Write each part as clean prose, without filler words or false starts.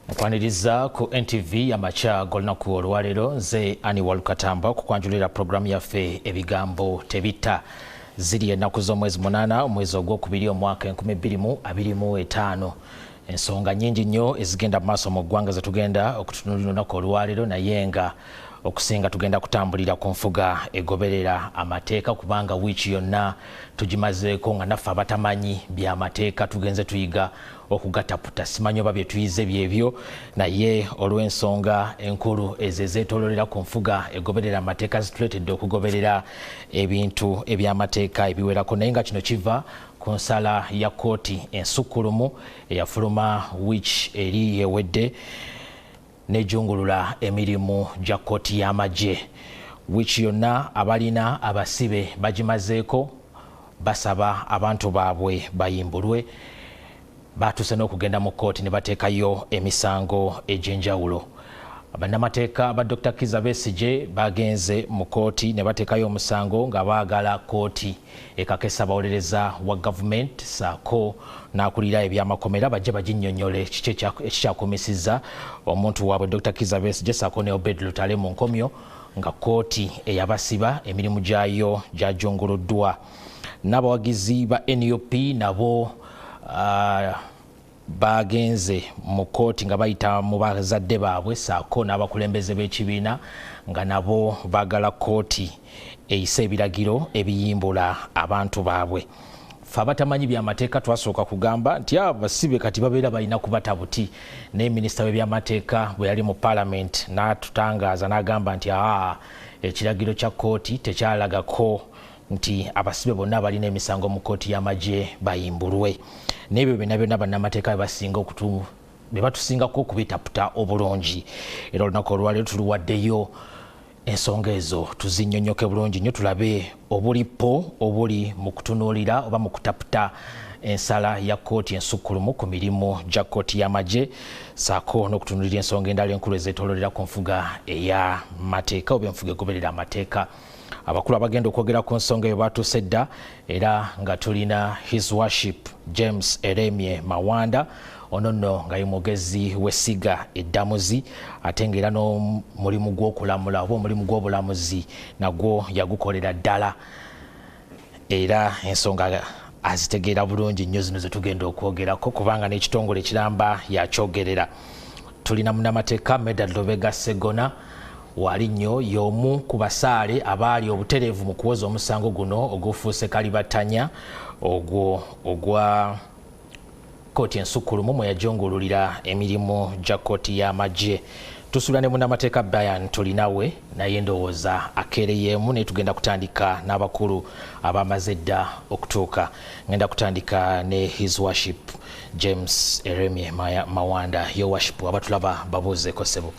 Mukwaniriza ku NTV amacha golnaku olwalero nze ani walukatamba kukwanjulira programu yaffe ebigambo tebita ziri ennaku z'omwezi 8 omwezi ogwokubiri omwaka 2025. Ensonga nyingi nnyo ezigenda mu maaso mu ggwanga zetugenda okutunuulira olunaku olwalero naye nga okusinga tugenda kutambulira ku nfuga egoberera amateeka kubanga wiiki yonna tugimazeeko nga naffe abatamanyi by'amateeka tugenze tuyiga okugataputa. Simanyi oba bye tuyize byebyo naye olw'ensonga enkulu ezo ezeetoololera ku nfuga egoberera amateeka zituleetedde okugoberera ebintu eby'amateeka ebiwerako, naye nga kino kiva ku nsala ya kkooti ensukkulumu eyafuluma wiiki eri yewedde nejungulula emirimu gya kkooti y'amagye. Wiiki yonna abalina abasibe bagimazeeko basaba abantu baabwe bayimbulwe. Baatuuse n'okugenda mu kkooti ne bateekayo emisango egy'enjawulo. Bannamateeka ba Dr. Kizza Besigye bagenze mu kkooti ne bateekayo omusango nga baagala kkooti ekakesa abawolereza wa gavumenti saako n'akulira ebyamakomera bajje baginnyonnyole kiki ekikyakumisizza omuntu waabwe Dr. Kizza Besigye saako ne Obed Lutale mu nkomyo nga kkooti eyabasiba emirimu gyayo gyajunguluddwa. N'abawagizi ba NUP nabo bagenze mu kkooti nga bayita mu bazadde baabwe saako n'abakulembeze b'ekibiina nga nabo baagala kkooti eyisa ebiragiro ebiyimbula abantu baabwe. Ffe abatamanyi by'amateeka twasooka kugamba nti abasibe kati babeera balina kubata buti, naye minisita w'ebyamateeka bwe yali mu paalamenti n'atutangaaza n'agamba nti ekiragiro kya kkooti tekyalagako nti abasibe bonna balina emisango mu kkooti y'amagye bayimbulwe. N'ebyo byonna bannamateeka be batusingako okubitaputa obulungi. Era olunaku olwalero tuluwaddeyo ensonga ezo tuzinnyonnyoke bulungi nnyo tulabe obulipo obuli mu kutunuulira oba mu kutaputa ensala ya kkooti ensukkulumu ku mirimu gya kkooti y'amagye saako n'okutunuulira ensonga endala enkulu ezeetoololera ku nfuga ey'amateeka oba enfuga egoberera amateeka. Abakulu abagenda okwogera ku nsonga eyo baatuuse dda era nga tulina His Worship James Eremye Mawanda, ono nno nga ye mwogezi w'essiga eddamuzi ate ng'era n'omulimu gw'okulamula oba omulimu gw'obulamuzi nagwo yagukolera ddala era ensonga azitegeera bulungi nnyo zino zetugenda okwogerako kubanga n'ekitongole ekiramba yakyogerera. Tulina munnamateeka Medard Lubega Sseggona wali nnyo y'omu ku basaale abaali obutereevu mu kuwoza omusango guno ogufuuse kalibatanya ogwa kkooti ensukkulumu mwe yajongululira emirimu gya kkooti y'amagye. Tusuubira ne munnamateeka Brian tulinawe naye ndowooza akeereyeemu naye tugenda kutandika n'abakulu abamaze dda okutuuka. Ngenda kutandika ne His Worship James Eremye Mawanda. Your Worship, abatulaba babuuzeeko ssebo.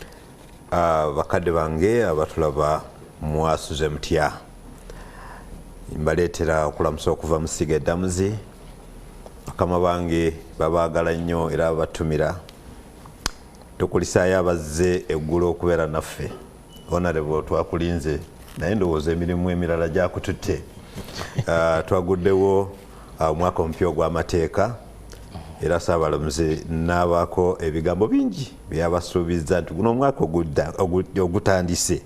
Bakadde bange abatulaba mwasuze mutya, mbaleetera okulamusa okuva mu ssiga eddamuzi. Bakama bange babaagala nnyo era babatumira, tukulisaayo abazze eggulo okubeera naffe. Honorable twakulinze naye ndowooza emirimu emirala gyakututte. Twaguddewo omwaka omupya ogw'amateeka era Saabalamuzi n'abaako ebigambo bingi byabasuubiza nti guno omwaka ogutandise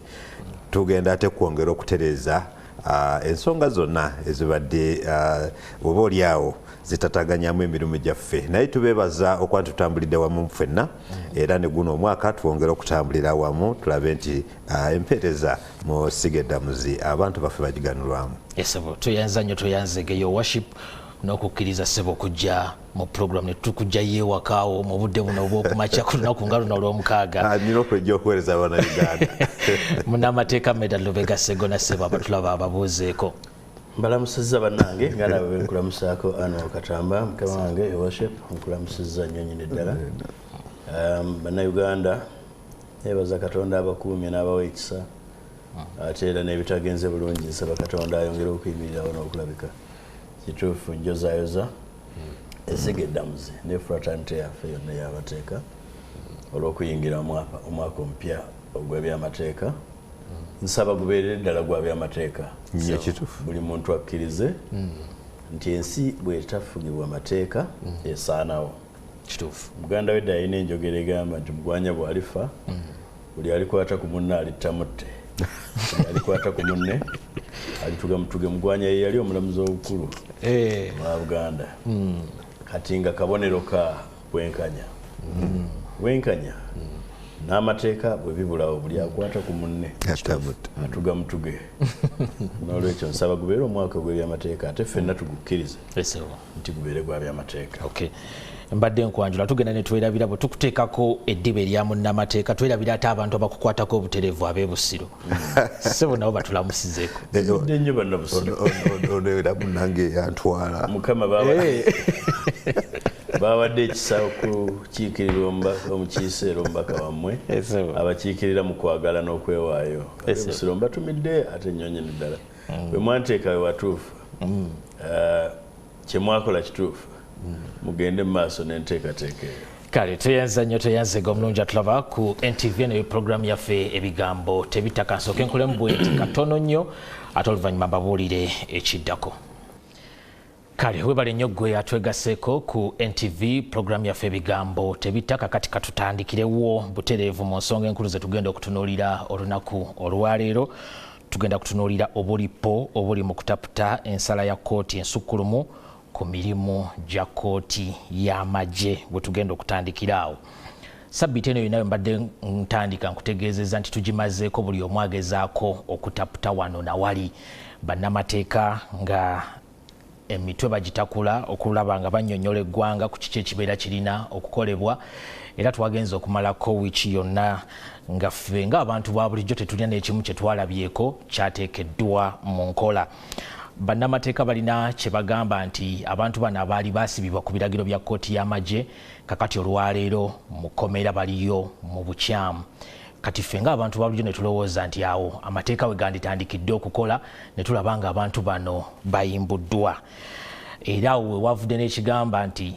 tugenda ate kwongera okutereeza ensonga zonna ezibadde oba oliawo zitataganyamu emirimu gyaffe, naye tubeebaza okuba tutambulidde wamu ffenna era ne guno omwaka twongera okutambulira wamu tulabe nti empeereza mu ssiga eddamuzi abantu baffe bagiganulwamu. Esebo tuyanza nnyo tuyanzege Your Worship n'okukkiriza ssebo okujja mu program ne tukujja yeewakaawo mu budde buno obw'okumakya ku lunaku nga luno olw'omukaaga. Nina okwejja okuweereza Bannayuganda. Munnamateeka Medard Lubega Sseggona ssebo abatulaba ababuuzeeko. Mbalamusizza bannange nga nabo nkulamusaako Anne Katamba mukama wange Your Worship nkulamusizza nnyo nnyini ddala. Bannayuganda neebaza Katonda abakuumye n'abawa ekisa ate era n'ebitagenze bulungi nsaba Katonda ayongere okuyimirirawo n'okulabika. Kituufu njozayoza essiga eddamuzi ne fraternity yaffe yonna y'abateeka olw'okuyingira omwaka omupya ogw'ebyamateeka. Nsaba gubeerere ddala gwa byamateeka. Buli muntu akkirize nti ensi bw'etafugibwa amateeka esaanawo. kituufu muganda we dayina enjogera egamba nti mugwanya bwalifa buli alikwata ku munne alittamutte buli alikwata ku munne alitugamutuge mugwanya ye yali omulamuzi obukulu wa Buganda kati nga kabonero ka bwenkanya bwenkanya n'amateeka bwe bibulawo buli akwata ku munne atugamutuge n'olwekyo nsaba gubeere omwaka gw'ebyamateeka ate ffenna tugukkirize nti gubeere gwa byamateeka. Mbadde nkwanjula tugenda ne twerabira bwe tukuteekako eddiba erya munnamateeka twerabira ate abantu abakukwatako obutereevu ab'ebusiro ssebo nabo batulamusizeeko nnyo bannabusiro era munnange yantwala mukama bawadde ekisa okukiikirira omukiiseera omubaka wammwe abakiikirira mu kwagala n'okwewaayo ab'ebusiro mbatumidde ate nnyonyene ddala bwe mwanteeka we watuufu kye mwakola kituufu mugende mu maaso n'enteekateeka eyo. Kale tweyanza nnyo tweyanzega omulungi atulaba ku NTV neyo programu yaffe ebigambo tebitaka nsooke nkolemu bwe nti katono nnyo ate oluvannyuma mbabuulire ekiddako. Kale webale nnyo gwe atwegaseeko ku NTV programu yaffe ebigambo tebitaka kati katutandikirewo butereevu mu nsonga enkulu ze tugenda okutunuulira olunaku olwaleero. Tugenda kutunuulira obulipo obuli mu kutaputa ensala ya kkooti ensukkulumu ku mirimu gya kkooti y'amagye bwe tugenda okutandikira awo. Sabbiiti eno yonna mbadde ntandika nkutegeezezza nti tugimazeeko buli omu agezaako okutaputa wano na wali bannamateeka nga emitwe bagitakula okulaba nga bannyonnyola eggwanga ku kiki ekibeera kirina okukolebwa era twagenza okumalako wiiki yonna nga ffe ng'abantu ba bulijjo tetulina n'ekimu kye twalabyeko kyateekeddwa mu nkola. Bannamateeka balina kye bagamba nti abantu bano abaali baasibibwa ku biragiro bya kkooti y'amagye kakati olwaleero mu kkomera baliyo mu bukyamu. Kati ffe ng'abantu ba bulijjo ne tulowooza nti awo amateeka we ganditandikidde okukola ne tulaba nga abantu bano bayimbuddwa. Era awo we wavudde n'ekigamba nti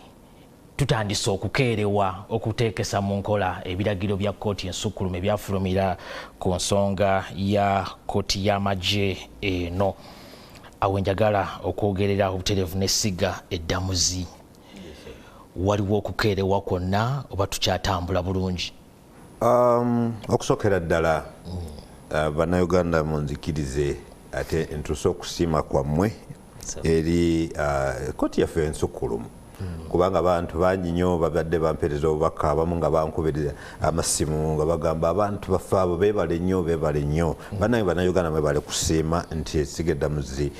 tutandise okukeerewa okuteekesa mu nkola ebiragiro bya kkooti ensukkulumu ebyafulumira ku nsonga ya kkooti y'amagye eno. Awo njagala okwogerera obutereevu n'essiga eddamuzi. Waliwo okukeerewa kwonna oba tukyatambula bulungi? Okusookera ddala bannayuganda munzikirize ate ntuuse okusiima kwammwe eri kkooti yaffe ensukkulumu kubanga abantu bangi nnyo babadde bampeereza obubaka abamu nga bankubiriza amasimu nga bagamba abantu baffe abo beebale nnyo bannange bannayuganda mwebale kusiima nti essiga eddamuzi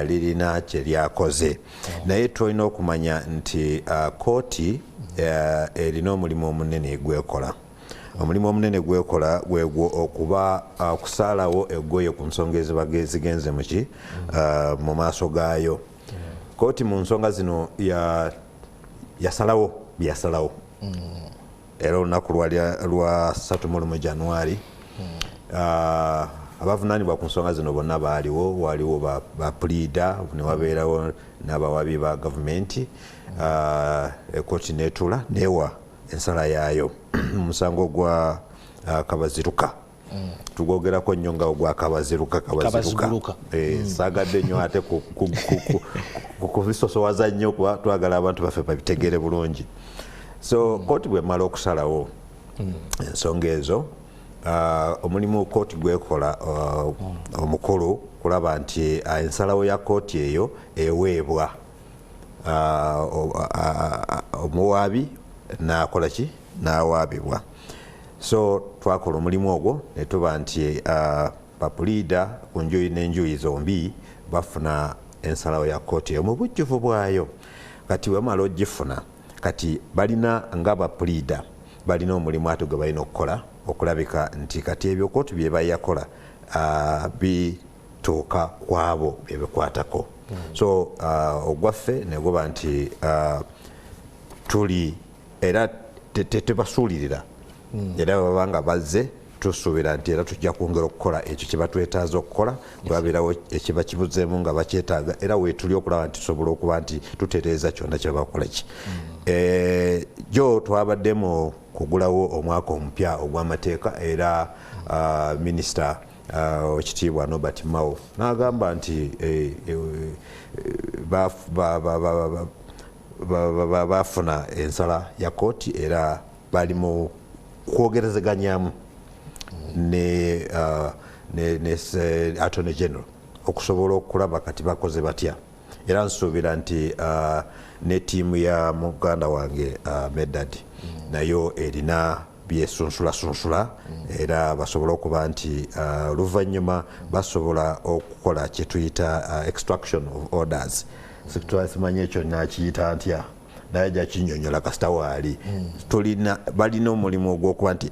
lirina kye lyakoze naye tulina okumanya nti kkooti erina omulimu omunene egwekola. Omulimu omunene gwekola gwegwo okuba okusaalawo eggoye ku nsonga ezigenze mu maaso gaayo. Kkooti mu nsonga zino yasalawo byasalawo era olunaku lwa 31 January abavunaanibwa ku nsonga zino bonna waliwo bapuliida ne wabeerawo n'abawabi ba gavumenti. Kkooti neetula neewa ensala yaayo musango gwa Kabaziruka. Tugwogerako nnyo nga ogwa Kabaziruka saagadde nnyo ate kubisosowaza nnyo kuba twagala abantu baffe babitegeere bulungi. So kkooti bwemala okusalawo ensonga ezo omulimu kkooti gwekola omukulu kulaba nti ensalawo ya kkooti eyo eweebwa omuwaabi n'akola ki n'awaabibwa. So twakola omulimu ogwo ne tuba nti bapuliida ku njuyi n'enjuyi zombi bafuna ensalawo ya kkooti eyo mu bujjuvu bwayo. Kati wemala ogifuna kati balina nga bapuliida balina omulimu ate gwe balina okukola okulabika nti kati ebyo kkooti bye bayakola bituuka ku abo bye bikwatako. So ogwaffe ne guba nti tuli era tebasuulirira era babanga bazze tusuubira nti era tujja kwongera okukola ekyo kye batwetaaza okukola bwabeerawo ekiba kibuzeemu nga bakyetaaga era weetuli okulaba nti tusobola okuba nti tutereeza kyonna kye bakola ki. Jo twabaddemu kugulawo omwaka omupya ogw'amateeka era minisita ekitiibwa Norbert Mao n'agamba nti bafuna ensala ya kooti era bali mu kwogerezeganyamu ne Attorney General okusobola okulaba kati bakoze batya era nsuubira nti ne tiimu ya muganda wange Medad nayo erina byesunsula era basobola okuba nti oluvannyuma basobola okukola kye tuyita extraction of orders. Simanyi ekyo nakiyita ntya naye jakinyonyola kasita waali balina omulimu ogw'okuba nti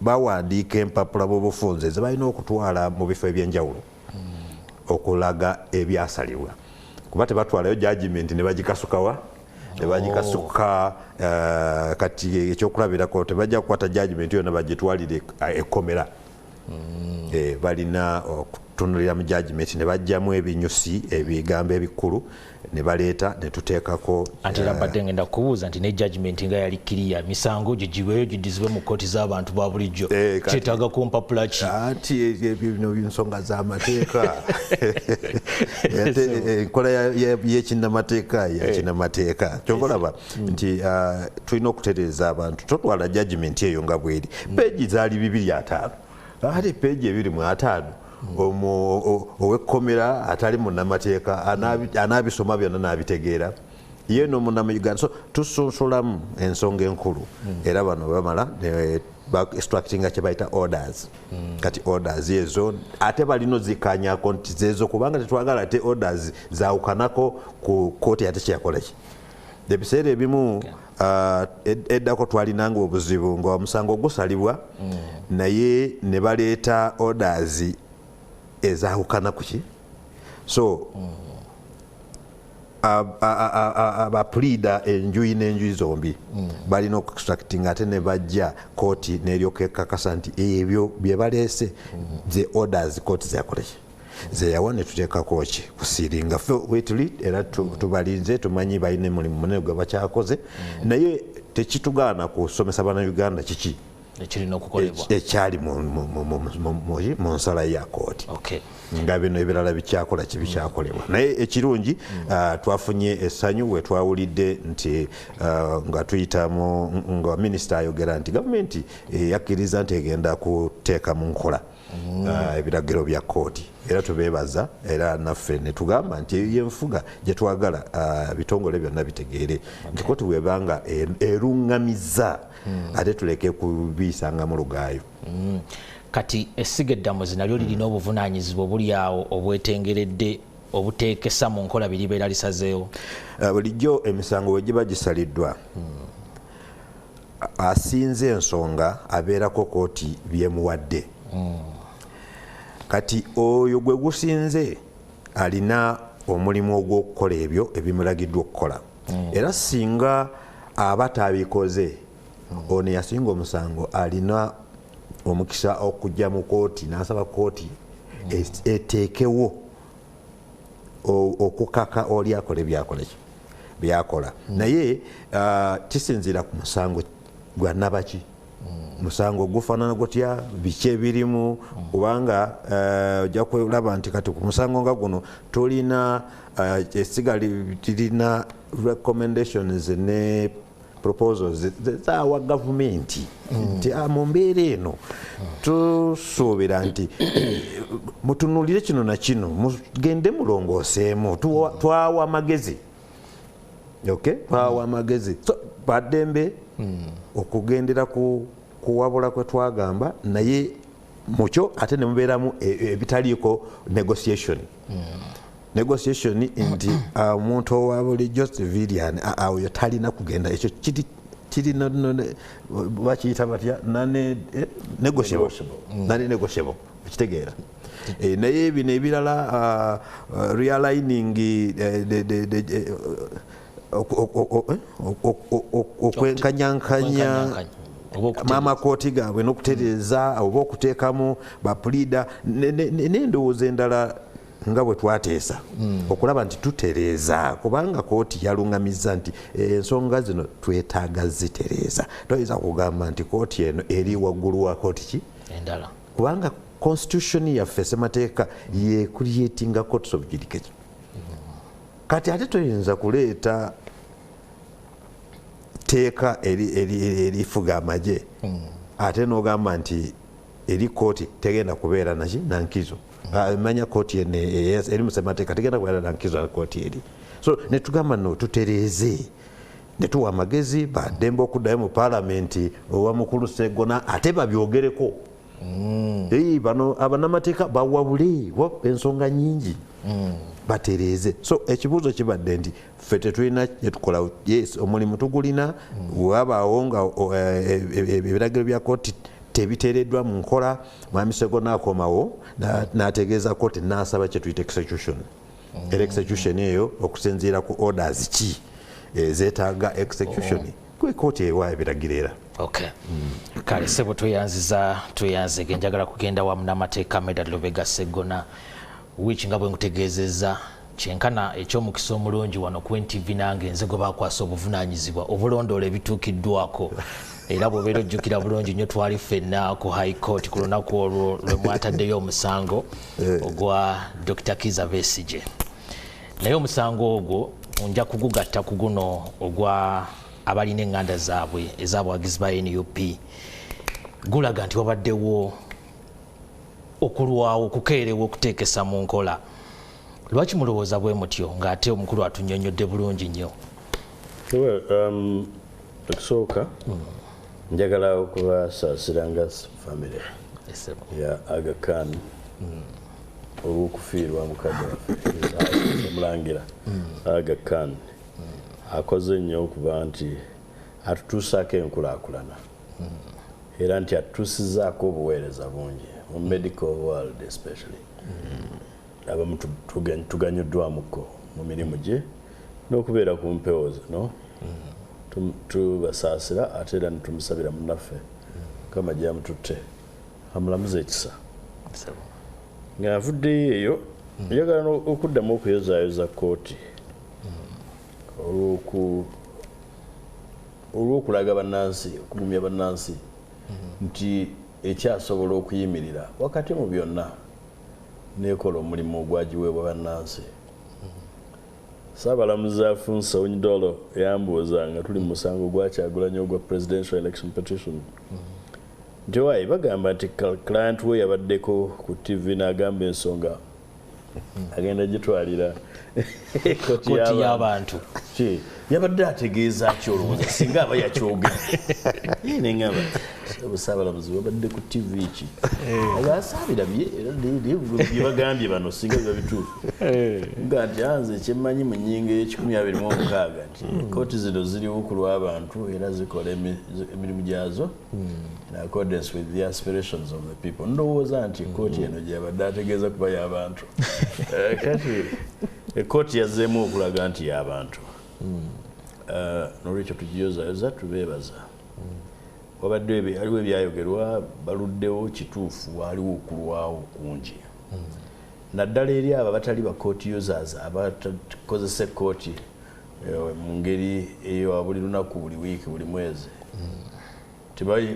bawandiika empapula bw'obufunze ze balina okutwala mu bifo ebyenjawulo okulaga ebyasalibwa kuba tebatwalayo judgment ne bagikasukawa nebagikasuka kati ekyokulabirako tebajja kukwata judgment yonna bagitwalire ekkomera balina okutunulira mu judgment ne bajjamu ebinyusi ebigambo ebikulu ne baleeta ne tuteekako ate era mbadde ngenda kubuuza nti ne judgment nga yali kiriya misango gigiweeyo giddizibwe mu kkooti z'abantu ba bulijjo kyetaaga ku mpapula ki ati bino nsonga z'amateeka enkola y'ekinnamateeka yakinnamateeka kyobalaba nti tulina okutereeza abantu totwala judgment eyo nga bweri peegi zaali 205 ate peegi 25 owekkomera atali munnamateeka anaabisoma byonna n'abitegeera ye n'omunnamuganda so tusunsulamu ensonga enkulu era bano bamala extractinga kye bayita orders kati orders ezo ate balino zikanyako nti zezo kubanga tetwagala ate orders zawukanako ku kooti ate kyeyakolaki ebiseera ebimu eddako twalinanga obuzibu nga omusango gusalibwa naye ne baleeta orders ezawukana kuki so abapleada enjuyi n'enjuyi zombi balina okuextractinga ate ne bajja kooti n'eryoka ekakasa nti ebyo bye baleese ze orders kooti zeyakoleki zeyawa ne tuteekako ki kusiringa fe wetuli era tubalinze tumanyi balina mulimu munene gwe bakyakoze naye tekitugaana kusomesa bannayuganda kiki ekirina okukolebwa ekyali mu nsala ya kooti nga bino ebirala bikyakola kibikyakolebwa naye ekirungi twafunye essanyu we twawulidde nti nga tuyitamu nga minisita ayogera nti gavumenti yakkiriza nti egenda kuteeka mu nkola ebiragiro bya kooti era tubeebaza era naffe ne tugamba nti yenfuga gye twagala bitongole byonna bitegeere nti kooti bwebanga eruŋŋamizza ate tuleke kubiyisanga mu lugaayo kati essiga eddamuzi nalyo lirina obuvunaanyizibwa obuli awo obwetengeredde obuteekesa mu nkola biribeera lisazeewo bulijjo emisango we giba gisaliddwa asinze ensonga abeerako kooti byemuwadde kati oyo gwe gusinze alina omulimu ogw'okukola ebyo ebimulagiddwa okukola era singa aba tabikoze ono yasinga omusango alina omukisa okujja mu kooti n'asaba kooti eteekewo okukaka oli akole byakola naye kisinziira ku musango gwanabaki musango gufaanana gutya biki ebirimu kubanga ojja kulaba nti kati ku musango nga guno tulina essiga lirina recommendations ne proposals zaawa gavumenti nti mu mbeera eno tusuubira nti mutunulire kino na kino mugende mulongooseemu twawa amagezi twawa amagezi baddembe okugendera kuwabula kwe twagamba naye mukyo ate ne mubeeramu ebitaliiko negotiation nti omuntu owa bulijjo civilian awo talina kugenda ekyo kirina bakiyita batya negotiable okitegeera naye bino ebirala realigning okwenkanyankanya amakooti gaabwe n'okutereeza oba okuteekamu bapulida n'endowooza endala nga bwe twateesa okulaba nti tutereeza kubanga kooti yaluŋŋamizza nti ensonga zino twetaaga zitereeza toyinza kugamba nti kooti eno eri waggulu wa kooti ki endala kubanga constitution yaffe ssemateeka ye creating courts of judicature kati ate toyinza kuleeta teeka erifuga amagye ate n'ogamba nti eri kooti tegenda kubeera naki nankizo manya kooti eri mu ssemateeka tegenda kubeera nankizo na kooti eri so netugamba no tutereeze netuwa amagezi baddembe okuddayo mu paalamenti owa mukulu Sseggona ate babyogereko bano abannamateeka bawabule ensonga nyingi batereeze so ekibuuzo kibadde nti ffe tetulina kyetukola yes omulimu tugulina wabaawo nga ebiragiro bya kooti tebiteereddwa mu nkola mwami Sseggona akomawo n'ategeeza kooti n'asaba kye tuyita execution era execution eyo okusinziira ku orders ki zeetaaga execution kwe kooti ewa ebiragiro era okay kale sebo tweyanzige njagala kugenda wamu n'amateeka Medard Lubega Sseggona wiiki nga bwe ngutegeezezza kyenkana ekyomukisa omulungi wano ku NTV nange nze gwe bakwasa obuvunaanyizibwa obulondoola ebituukiddwako era bw'obeera ojjukira bulungi nnyo twali ffenna ku high court ku lunaku olwo lwe mwataddeyo omusango ogwa Dr. Kizza Besigye naye omusango ogwo nja kugugatta ku guno ogwa abalina eŋŋanda zaabwe ez'abawagizi ba NUP gulaga nti wabaddewo okulwawo okukeerewa okuteekesa mu nkola lwaki mulowooza bwe mutyo ng'ate omukulu atunnyonnyodde bulungi nnyo okusooka njagala okubasaasira nga famire ya Aga Khan olw'okufiirwa mukadde waffe Mulangira Aga Khan akoze nnyo okuba nti atutuusaako enkulaakulana era nti atutuusizaako obuweereza bungi mu medical world especially abamu tuganyuddwamuko mu mirimu gye n'okubeera ku mpewo zino tubasaasira ate era nitumusabira munnaffe kama gyamututte amulamuza ekisa ng'avuddeyo eyo njagala okuddamu okuyozaayoza kooti olw'okulaga bannansi okugumya bannansi nti ekyasobola okuyimirira wakati mu byonna nekola omulimu ogwagiweebwa bannansi Saabalamuzi afunsa Onyidolo yambuuza nga tuli mu musango gwa Kyagulanyi ogwa presidential election petition nti waayi bagamba nti client we yabaddeko ku TV n'agamba ensonga agenda gitwalira kooti y'abantu yabadde ategeeza ki olowooza singa aba yakyogera neŋŋamba Saabalamuzi wabadde ku TV ki agasaabira bye bagambye bano singa biba bituufu nga nti anze kyemmanyi mu nnyingo y'e126 nti kooti zino ziriwo ku lw'abantu era zikola emirimu gyazo in accordance with the aspirations of the people ndowooza nti kooti eno gyabadde ategeeza kuba y'abantu kati ekooti yazzeemu okulaga nti y'abantu nolwekyo tugiyozaayoza tubeebaza wabadde aliwo ebyayogerwa baluddewo kituufu waliwo okulwawo kungi naddala eri abo abatali bakooti users abatakozesa ekooti mu ngeri eyo buli lunaku buli wiiki buli mwezi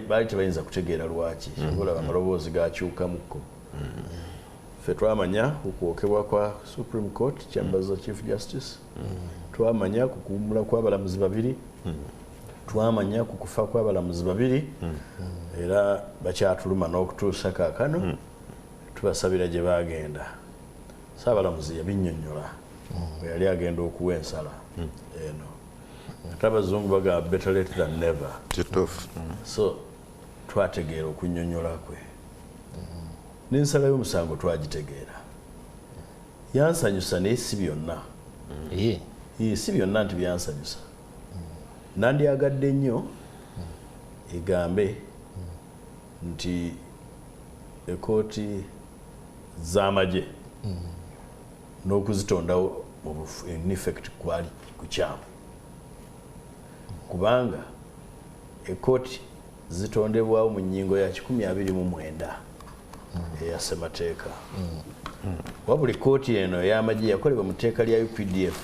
baali tebayinza kutegeera lwaki olaba amaloboozi gakyukamuko ffe twamanya okwokebwa kwa Supreme Court Chambers of Chief Justice twamanya kukuumula kw'abalamuzi babiri twamanya ku kufa kw'abalamuzi babiri era bakyatuluma n'okutuusa kaakano tubasabira gye baagenda Saabalamuzi yabinnyonnyola bwe yali agenda okuwa ensala eno ate abazungu bagamba better late than never so twategeera okunnyonnyola kwe n'ensala y'omusango twagitegeera yansanyusa naye si byonna si byonna nti byansanyusa nandyagadde nnyo egambe nti ekooti z'amagye n'okuzitondawo in effect kwali kukyamu kubanga ekooti zitondebwawo mu nnyingo ya 129 eya ssemateeka wabuli kooti eno ey'amagye yakolebwa mu tteeka lya UPDF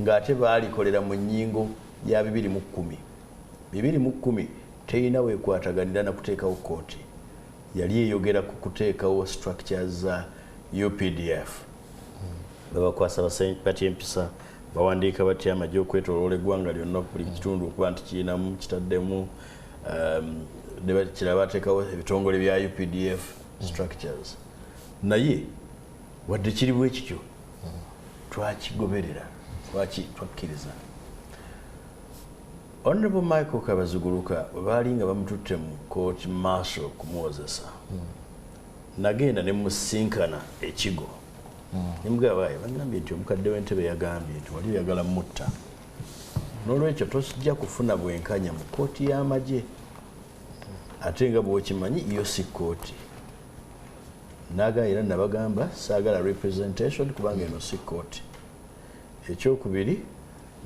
ng'ate baalikolera mu nnyingo ya 2010 teyina weekwataganira na kuteekawo kooti yali eyogera ku kuteekawo structures za UPDF babakwasa batyempisa bawandiika batya amagye okwetooloola eggwanga lyonna buli kitundu okuba nti kirinamu kitaddemu kiraba bateekawo ebitongole bya UPDF structures naye wadde kiri bwe kityo twakigoberera twakkiriza. Honorable Michael Kabaziguluka bwe baali nga bamututte mu court martial kumuwozesa nagenda ne musinkana ekigo nimugabaaye bangambye nti omukadde w'entebe yagambye nti wali oyagala mutta n'olwekyo tosijja kufuna bwenkanya mu kooti y'amagye ate nga bw'okimanyi yo si kooti naga era nabagamba saagala representation kubanga eno si kooti. Ekyokubiri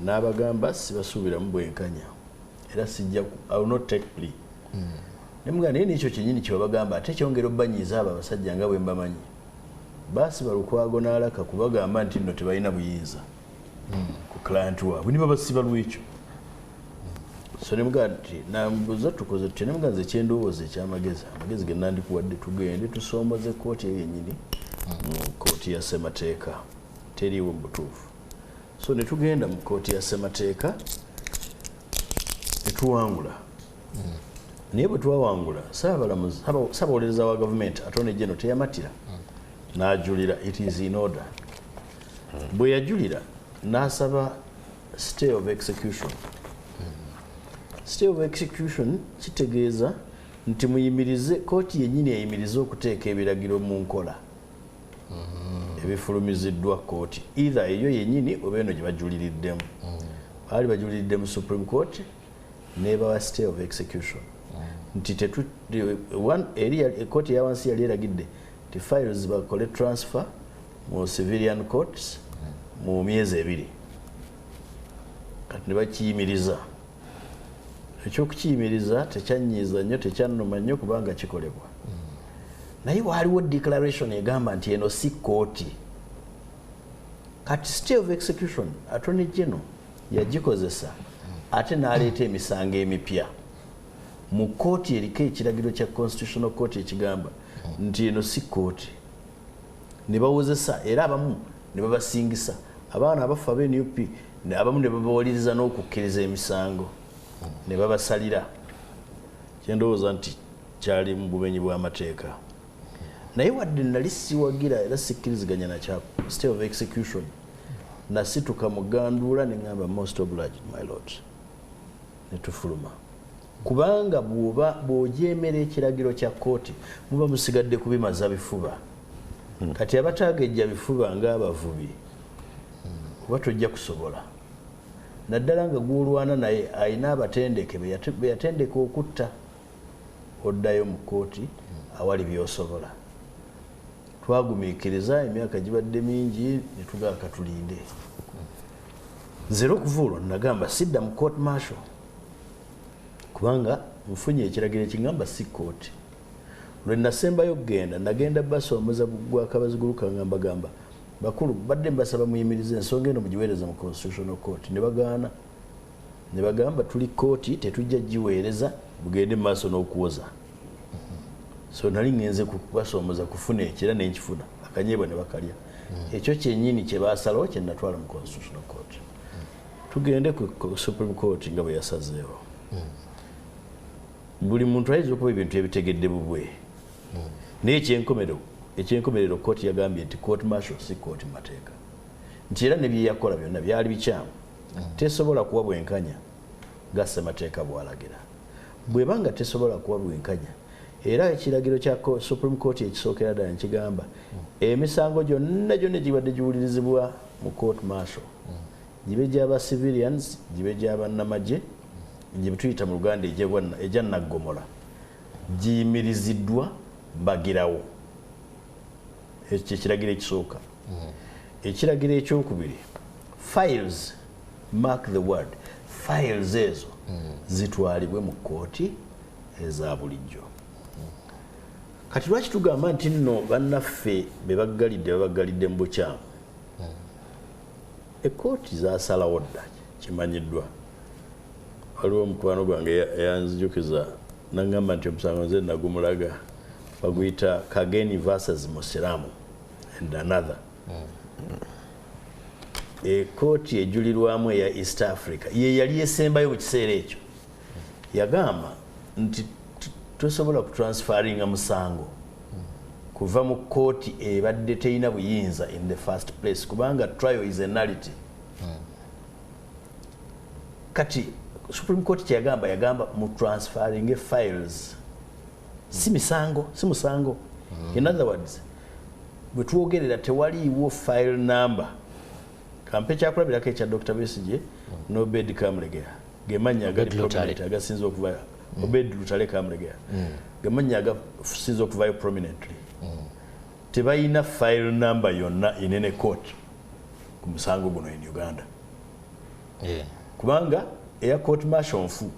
n'abagamba sibasuubiramu bwenkanya era sijja I will not take plea. Nemugamba naye n'ekyo kyennyini kye babagamba ate kyongera obbanyiiza abo abasajja nga bwe mbamanyi baasi balukwago n'alaka kubagamba nti nno tebalina buyinza ku client waabwe niba basiba lwekyo. So nemugamba nti nambuza tukoze tutya nemugamba nze kyendowooza ekyamagezi amagezi ge nandikuwadde tugende tusomboze kooti eyo yennyini kooti ya Ssemateeka teriiwo mu butuufu. So ne tugenda mu kooti ya Ssemateeka ne tuwangula naye bwe twawangula Ssaabawolereza wa gavumenti Attorney General teyamatira n'ajulira it is in order. Bwe yajulira n'asaba stay of execution. Stay of execution kitegeeza nti muyimirize kooti yennyini eyimirize okuteeka ebiragiro mu nkola ebifulumiziddwa kooti either eyo yennyini oba eno gye bajuliriddemu. Baali bajuliriddde mu Supreme Court n'ebawa stay of execution nti kooti eya wansi yali eragidde nti files bakole transfer mu civilian courts mu myezi 2 kati ne bakiyimiriza. Ekyokukiyimiriza tekyanyiiza nnyo tekyannuma nnyo kubanga kikolebwa naye waaliwo declaration egamba nti eno si kooti. Kati stay of execution Attorney General yagikozesa ate n'aleeta emisango emipya mu kooti eriko ekiragiro kya Constitutional Court ekigamba nti eno si kooti ne bawozesa era abamu ne babasingisa abaana abafu ab'NUP abamu ne babawaliriza n'okukkiriza emisango ne babasalira. Kyendowooza nti kyali mu bumenyi bw'amateeka naye wadde nali siwagira era sikkiriziganya nakya stay of execution nasituka muganduula ne ngamba most obliged my lord ne tufuluma kubanga bw'ojeemera ekiragiro kya kooti muba musigadde kubimaza bifuba kati abatagejja bifuba ng'abavubi kuba tojja kusobola naddala nga gw'olwana naye ayina abatendeke be yatendeka okutta oddayo mu kooti awali by'osobola. Twagumiikiriza emyaka gibadde mingi ne tugaaka tulinde. Nze okuva olwo nagamba sidda mu court martial kubanga nfunye ekiragiro ekingamba si kooti. Lwe nasembayo okugenda nagenda basoomoza gwa Kabaziguluka ngamba gamba bakulu badde mbasaba muyimirize ensonga eno mugiweereza mu Constitutional Court ne bagaana ne bagamba tuli kooti tetujja giweereza bugende mu maaso n'okuwoza. So nali ngenze kubasoomoza kufuna ekira n'enkifuna akanyeebwa ne bakalya. Ekyo kyennyini kye baasalawo kye natwala mu Constitutional Court. Tugende ku Supreme Court nga bwe yasazeewo. Buli muntu ayinza okuba ebintu ebitegedde bubwe naye ekyenkomerero kooti yagambye nti court martial si kooti mateeka nti era ne bye yakola byonna byali bikyamu tesobola kuwa bwenkanya nga Ssemateeka bw'alagira. Bw'ebanga tesobola kuwa bwenkanya era ekiragiro kya Supreme Court ekisookera ddala nkigamba emisango gyonna gibadde giwulirizibwa mu court martial gibe gy'aba civilians gibe gy'abannamagye gye tuyita mu Luganda ejja naggomola giyimiriziddwa mbagirawo. Ekyo ekiragiro ekisooka. Ekiragiro ekyokubiri files mark the word files ezo zitwalibwe mu kooti eza bulijjo. Kati lwaki tugamba nti nno bannaffe be baggalidde mu bukyamu ekooti zasalawo dda kimanyiddwa. Waliwo omukwano gwange yanzijukiza nagamba nti omusango nze nagumulaga baguyita Kageni versus Musiramu and another. kooti ejulirwamu eya East Africa ye yali esembayo mu kiseera ekyo yagamba nti tosobola kutransferinga musango kuva mu kooti ebadde teyina buyinza in the first place kubanga trial is a nullity. Kati Supreme Court yagamba mu transferring files si musango. In other words, bwe twogerera tewaliiwo file number kampe kyakulabirako ekya Dr. Besigye n'Obed Kamulegera gemanya agali prominent agasinza okuva Obed Lutale Kamulegera gemanya agasinza okuvayo prominently tebayina file number yonna inene court ku musango guno in Uganda kubanga eya court martial nfu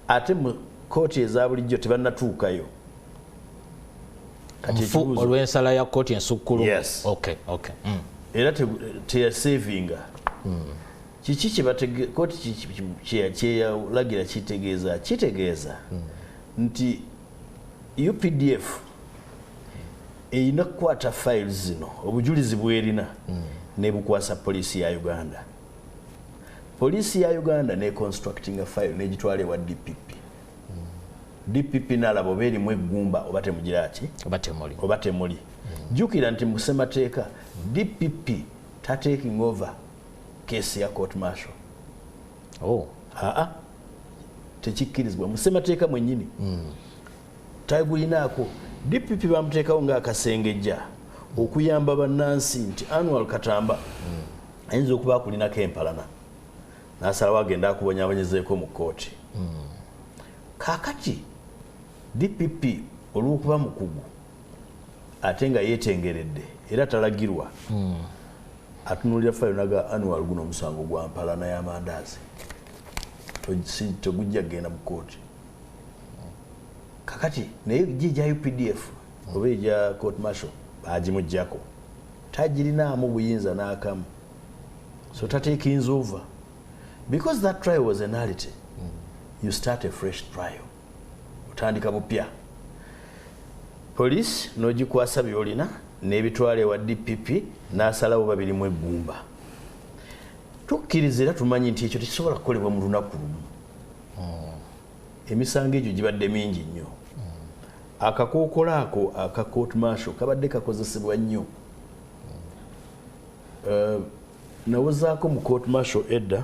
ate mu kooti eza bulijjo tebannatuukayo mfu olw'ensala ya kooti ensukkulu. Yes. Okay. Era teyasavinga kiki kooti kyeyalagira kitegeeza nti UPDF erina kukwata files zino obujulizi bwerina nebukwasa poliisi ya Uganda. Poliisi ya Uganda ne constructing a file negitwala ewa DPP. DPP nalaba oba erimu eggumba oba temugiraki oba temuli. Jjukira nti mu ssemateeka DPP taking over case ya court martial. Tekikkirizibwa mu ssemateeka mwennyini. Tagulinaako DPP bamuteekawo ng'akasengejja okuyamba bannansi nti Annual Katamba ayinza okuba akulinako empalana n'asalawo agenda akubonyaabonyezeeko mu kooti. Kaakati DPP olw'okuba mukugu ate nga yeetengeredde era talagirwa atunuulira fayiro naga Annual guno omusango gwa mpalana y'amandaazi tegujja kgenda mu kooti. Kakati naye gijja UPDF oba ejja court martial baagimuggyako tagirinaamu buyinza n'akamu, so tatekinze over because that trial was a nullity. You start a fresh trial, otandika bupya. Police n'ogikwasa byolina n'ebitwala ewa DPP n'asalawo babiri mu eggumba. Tukkiriza era tumanyi nti ekyo tekisobola kukolebwa mu lunaku lumu. Emisango egyo gibadde mingi nnyo. Akakookolo ako aka court martial kabadde kakozesebwa nnyo. Nawozaako mu court martial edda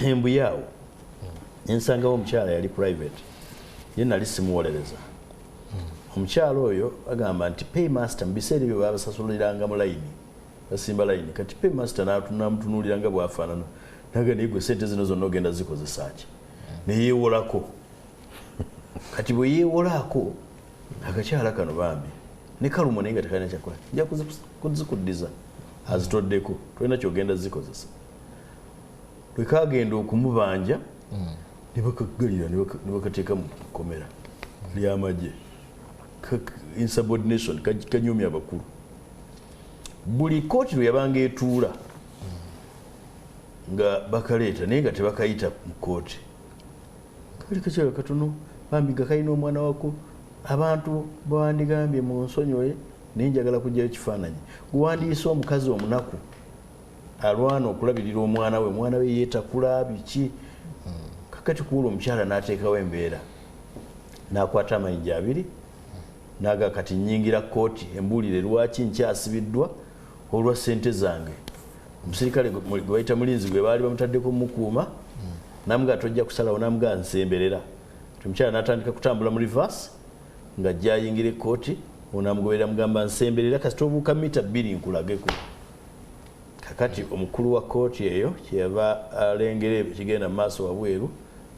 embuyaawo nensangawo omukyala yali private ye nali simuwolereza. Omukyala oyo agamba nti paymaster mu biseera ebyo babasasuliranga mu layini basimba layini kati paymaster namutunuuliranga bwafaanana naga naye gwe sente zino zonna ogenda zikozesa ki neyeewolako. Kati bwe yeewolaako akakyala kano bambi ne kalumo naye nga tekalina kyakola nja kuzikuddiza azitoddeko tolina kyogenda zikozesa. Bwe kagenda okumubanja ne bakagalira ne bakateeka mu kkomera ly'amagye. Insubordination kanyumya abakulu. Buli kooti lwe yabanga etuula nga bakaleeta naye nga tebakayita mu kooti. Kali kakyala katono bambi nga kalina omwana wako abantu bawandigambye mu nsonyoye naye njagala kujjayo kifaananyi. Guwandiisa omukazi omunaku alwana okulabirira omwana we yeetakula biki. Kakati kuula omukyala n'ateekawo embeera n'akwata amayinja abiri naga kati nnyingira kooti embuulire lwaki nkyasibiddwa olwa ssente zange. Omusirikale gwe bayita mulinzi gwe baali bamutaddeko mukuuma namuga tojja kusalawo namuga nsemberera. Omukyala n'atandika kutambula mu reverse ng'ajja ayingire kooti onamugoberera mugamba nsemberera kasita obuuka mita 2 nkulageko. Kakati omukulu wa kooti eyo kyeyava alengera ekigenda mu maaso wabweru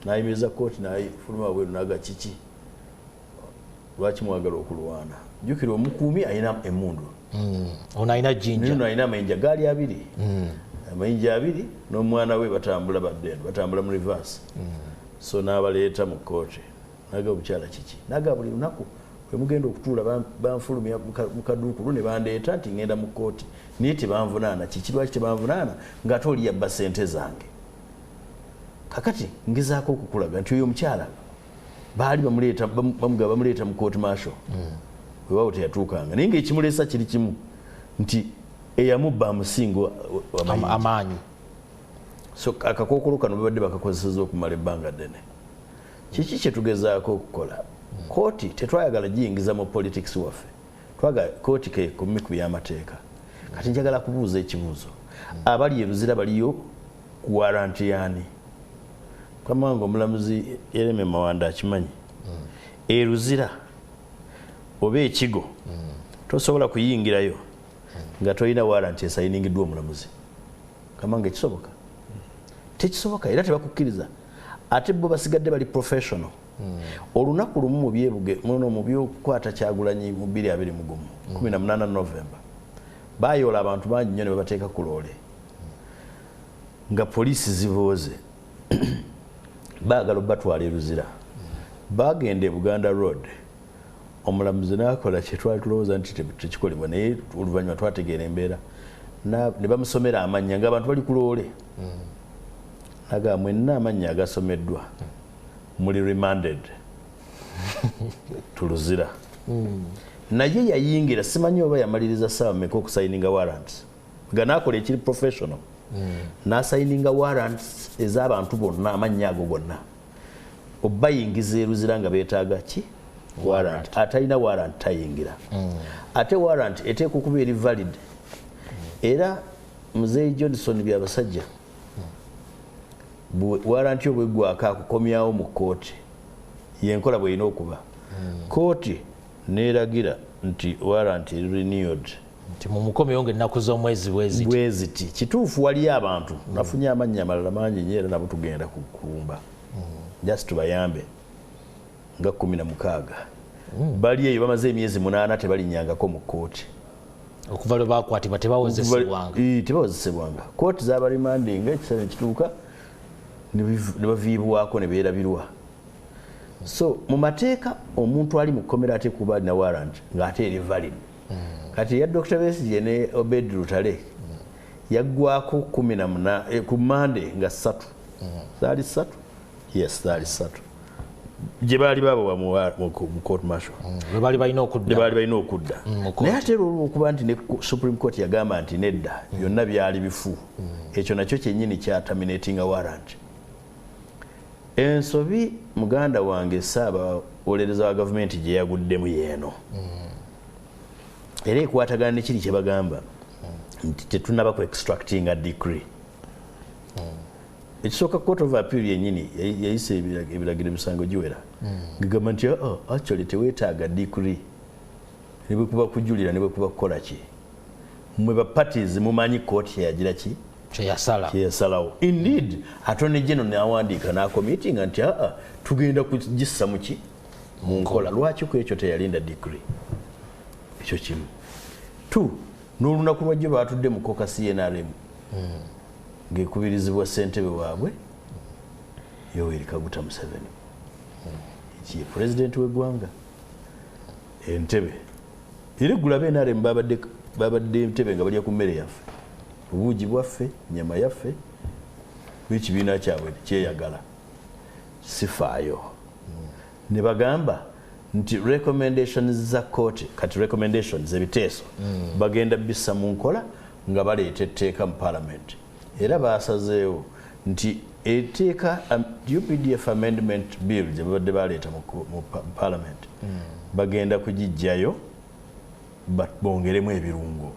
n'ayimiriza kooti n'afuluma wabweru n'aga kiki lwaki mwagala okulwana. Jjukira omukuumi alina emmundu. Ono alina jjinja. Ono alina amayinja gaali abiri. Amayinja abiri n'omwana we batambula baddendo batambula mu reverse. So n'abaleeta mu kooti naga obukyala kiki naga buli lunaku bwe mugenda okutuula banfulumya mu kaduukulu ne bandeeta nti ngenda mu kooti naye tebanvunaana. Kiki lwaki tebanvunaana ng'ate oli yabba ssente zange. Kakati ngezaako okukulaga nti oyo omukyala baali bamuleeta mu court martial weewaawo teyatuukanga naye ng'ekimuleesa kiri kimu nti eyamubba amusingo amaanyi. So akakookolo kano babadde bakakozeseza okumala ebbanga ddene. Kiki kye tugezaako okukola? Kooti tetwayagala giyingiza mu politics waffe. Twagala kooti ke kumi ku by'amateeka. Kati njagala kubuuza ekibuuzo. Abali eruzira baliyo ku waranti yaani? Kamango omulamuzi Yereme Mawanda akimanyi. Eruzira oba ekigo tosobola kuyingirayo nga tolina waranti esayiningidwa omulamuzi. Kamango ekisoboka? Tekisoboka era tebakukkiriza. Ate bo basigadde bali professional. Olunaku lumu mu byebuge muno mu byokukwata Kyagulanyi mu 2021 18 November bayola abantu bangi nnyo ne babateeka ku loole nga poliisi zibooze baagala batwala eruzira bagenda Buganda Road omulamuzi n'akola kye twali tulowooza nti tekikolebwa naye oluvannyuma twategeera embeera ne bamusomera amannya ng'abantu bali ku loole naga mwenna amannya agasomeddwa muli remanded tuluzira naye yayingira simanyi oba yamaliriza ssaawa mmeka okusayininga warrants ganaakola ekiri professional n'asayininga warrants ez'abantu bonna amannya ago gonna obayingiza eruzira nga beetaaga ki warrant atalina warrant tayingira ate warrant eteeka okuba eri valid era muzeeyi Johnson byabasajja warrant obwegwako akukomyawo mu kooti yenkola bw'erina okuba kooti neeragira nti warrant renewed nti mumukomyewo ng'ennaku z'omwezi bweziti kituufu waliyo abantu nafunye amannya amalala mangi nnyo era nabo tugenda kukulumba just tubayambe nga 16 bali eyo bamaze emyezi 8 tebalinyangako mu kooti okuva lwe bakwatibwa tebawozesebwanga kooti zabarimandinga ekiseera ekituuka ne baviibwako ne beerabirwa. So mu mateeka omuntu ali mu kkomera ate kuba alina warrant ng'ate eri valid. Kati ya Dr. Besigye ne Obed Lutale yaggwako 18 ku Monday nga 3 zaali 3 yes zaali 3 gye baali babawa mu court martial baali balina okudda naye ate okuba nti ne Supreme Court yagamba nti nedda byonna byali bifu ekyo nakyo kyennyini kya terminating a warrant. Ensobi muganda wange Ssaabawolereza wa gavumenti gye yaguddemu yeeno era ekwatagana nekiri kye bagamba nti tetunaba ku extracting a decree. Ekisooka Court of Appeal yennyini yayise ebiragiro emisango giwera ngagamba nti actually teweetaaga decree ne bwe kuba kujulira ne bwe kuba kukola ki mmwe ba parties mumanyi kooti yagira ki kyeyasalawo. Indeed Attorney General n'awandiika n'akomitinga nti tugenda kugissa mu ki mu nkola. Lwaki ku ekyo teyalinda decree? Ekyo kimu. 2 n'olunaku lwajjo baatudde mu kokasi NRM ng'ekubirizibwa ssentebe waabwe Yoweri Kaguta Museveni ye pulezidenti w'eggwanga entebe iregula b'NRM babadde entebe nga balya ku mmere yaffe obuugi bwaffe nyama yaffe w'ekibiina kyabwe kyeyagala sifaayo ne bagamba nti recommendations za kooti kati recommendations ebiteeso bagenda bissa mu nkola nga baleeta etteeka mu parliament era baasazeewo nti etteeka UPDF amendment bill gye babadde baleeta mu parliament bagenda kugijjayo bongeremu ebirungo.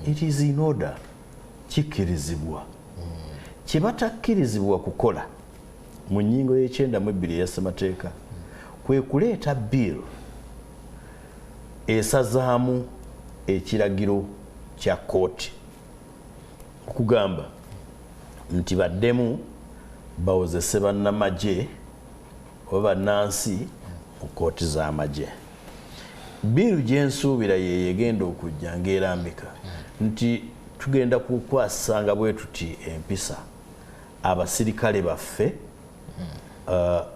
It is in order kikkirizibwa kye batakkirizibwa kukola mu nnyingo y'E92 eya ssemateeka kwe kuleeta bill esazaamu ekiragiro kya kooti okugamba nti baddemu bawozese bannamagye oba bannansi mu kooti z'amagye. Bill gyensuubira ye yegenda okujja ng'erambika nti tugenda kukwasanga bwe tuti empisa abasirikale baffe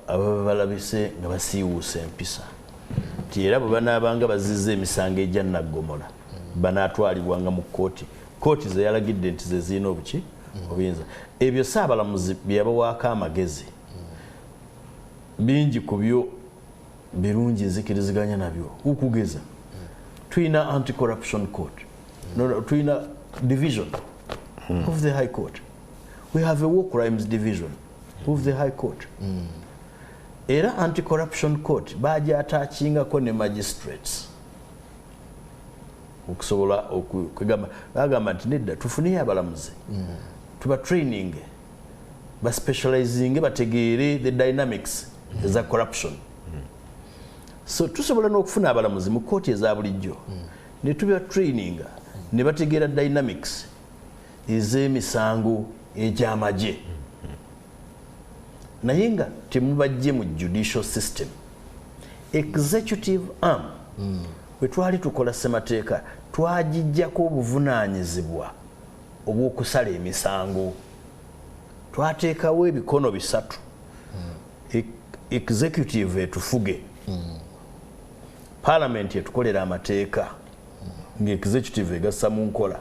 ababa balabise nga basiiwuusa empisa nti era bwe banaabanga bazizza emisango egya naggomola banaatwalibwanga mu kooti ze yalagidde nti ze zirina obuki obuyinza. Ebyo Ssaabalamuzi bye yabawaako amagezi bingi ku byo birungi nzikiriziganya nabyo okugeza tulina anti-corruption court no tulina division of the High Court. We have a war crimes division of the High Court. Era anti-corruption court baja attachingako ne magistrates okusobola okugamba bagamba nti nedda tufuniye abalamuzi tuba training ba specializing bategeere the dynamics eza corruption. So tusobola n'okufuna abalamuzi mu kooti eza bulijjo ne tuba training ne bategeera dynamics ez'emisango egy'amagye naye nga temubajje mu judicial system. Executive arm bwe twali tukola ssemateeka twagijjako obuvunaanyizibwa obw'okusala emisango. Twateekawo ebikono bisatu. Executive etufuge, parliament etukolera amateeka nga executive egassa mu nkola.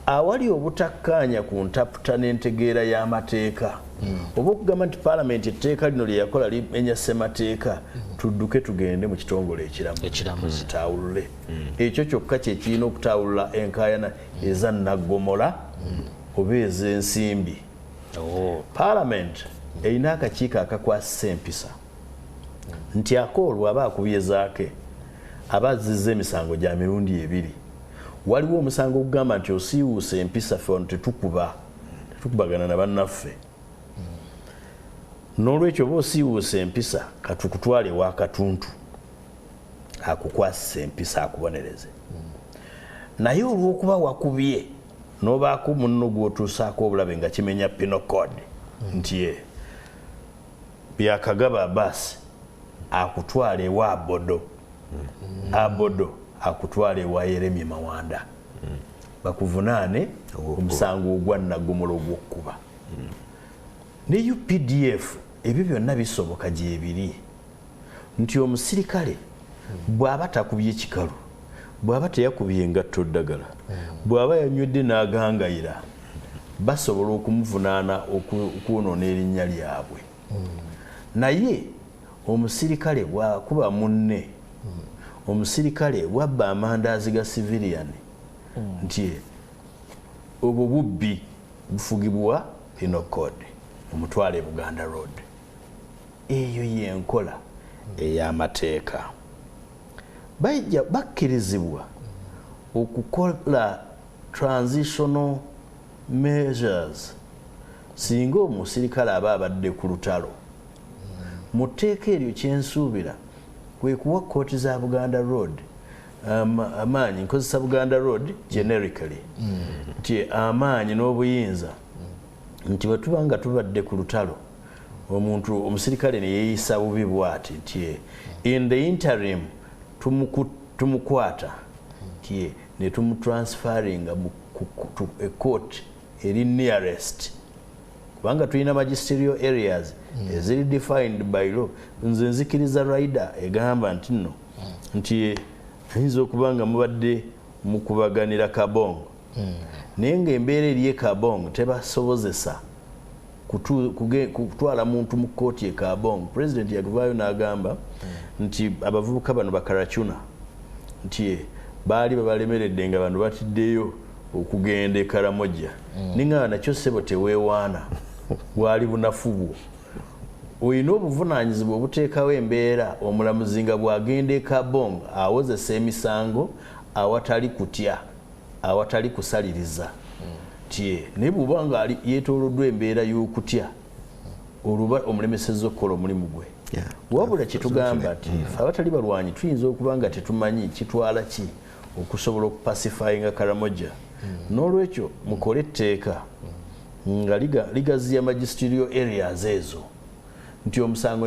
Awali obutakkaanya ku ntaputa n'entegeera y'amateeka oba okugamba nti parliament etteeka lino lye yakola limenya ssemateeka tudduke tugende mu kitongole ekiramu zitaawulule. Ekyo kyokka kye kirina okutaawulula enkaayana eza naggomola oba ez'ensimbi. Parliament erina akakiiko akakwasisa empisa nti akoolwa aba akubye zaake aba azizza emisango gya mirundi ebiri. Waliwo omusango okugamba nti osiiwuusa empisa ffe tetukubagana na bannaffe. N'olwekyo oba osiiwuusa empisa katukutwale wa katuntu akukwasisa empisa akubonereze. Naye olw'okuba wakubye n'obaako munno gw'otuusaako obulabe nga kimenya penal code nti byakagaba Abbas akutwala ewa Abodo, Abodo akutwala ewa Yeremye Mawanda bakuvunaane omusango ogwa naggomola ogw'okkuba. Ne UPDF ebyo byonna bisoboka gyebiri nti omusirikale bw'aba takubye kikalu, bw'aba teyakubye ngatto ddagala, bw'aba yanywedde n'agangayira basobola okumuvunaana okwonoona erinnya lyabwe. Naye omusirikale bw'akuba munne, omusirikale bw'abba amandaazi ga civilian nti obwo bubbi bufugibwa penal code omutwale Buganda Road. Eyo yenkola ey'amateeka. Bajja bakkirizibwa okukola transitional measures singa omusirikale aba abadde ku lutalo. Mu tteeka eryo kyensuubira kwe kuwa kooti za Buganda Road amaanyi, nkozesa Buganda Road generically nti amaanyi n'obuyinza nti bwe tuba nga tubadde ku lutalo omusirikale ne yeeyisa bubi bw'ati nti in the interim tumukwata nti ne tumutransferinga mu court eri nearest kubanga tulina magisterial areas eziri defined by law. Nze nzikiriza rider egamba nti nno nti ayinza okuba nga mubadde mukubaganira Kabongo naye ng'embeera eri Kabongo tebasobozesa kutwala muntu mu kooti e Kabongo. President yaguvaayo n'agamba nti abavubuka bano bakaracuna nti baali babalemeredde nga bantu batiddeyo okugenda e Karamoja. Ningaba nakyo ssebo teweewaana bwali bunafu bwo. Olina obuvunaanyizibwa obuteekawo embeera omulamuzi nga bw'agenda e Kabongo awozesa emisango awatali kutya, awatali kusaliriza. Naye bw'oba nga yeetooloddwa embeera y'okutya oluba omulemesezza okukola omulimu gwe. Wabula kyetugamba nti abatali balwanyi tuyinza okuba nga tetumanyi kitwala ki okusobola okupasifayinga Karamoja. N'olwekyo mukole etteeka nga ligaziya magisterial areas ezo nti omusango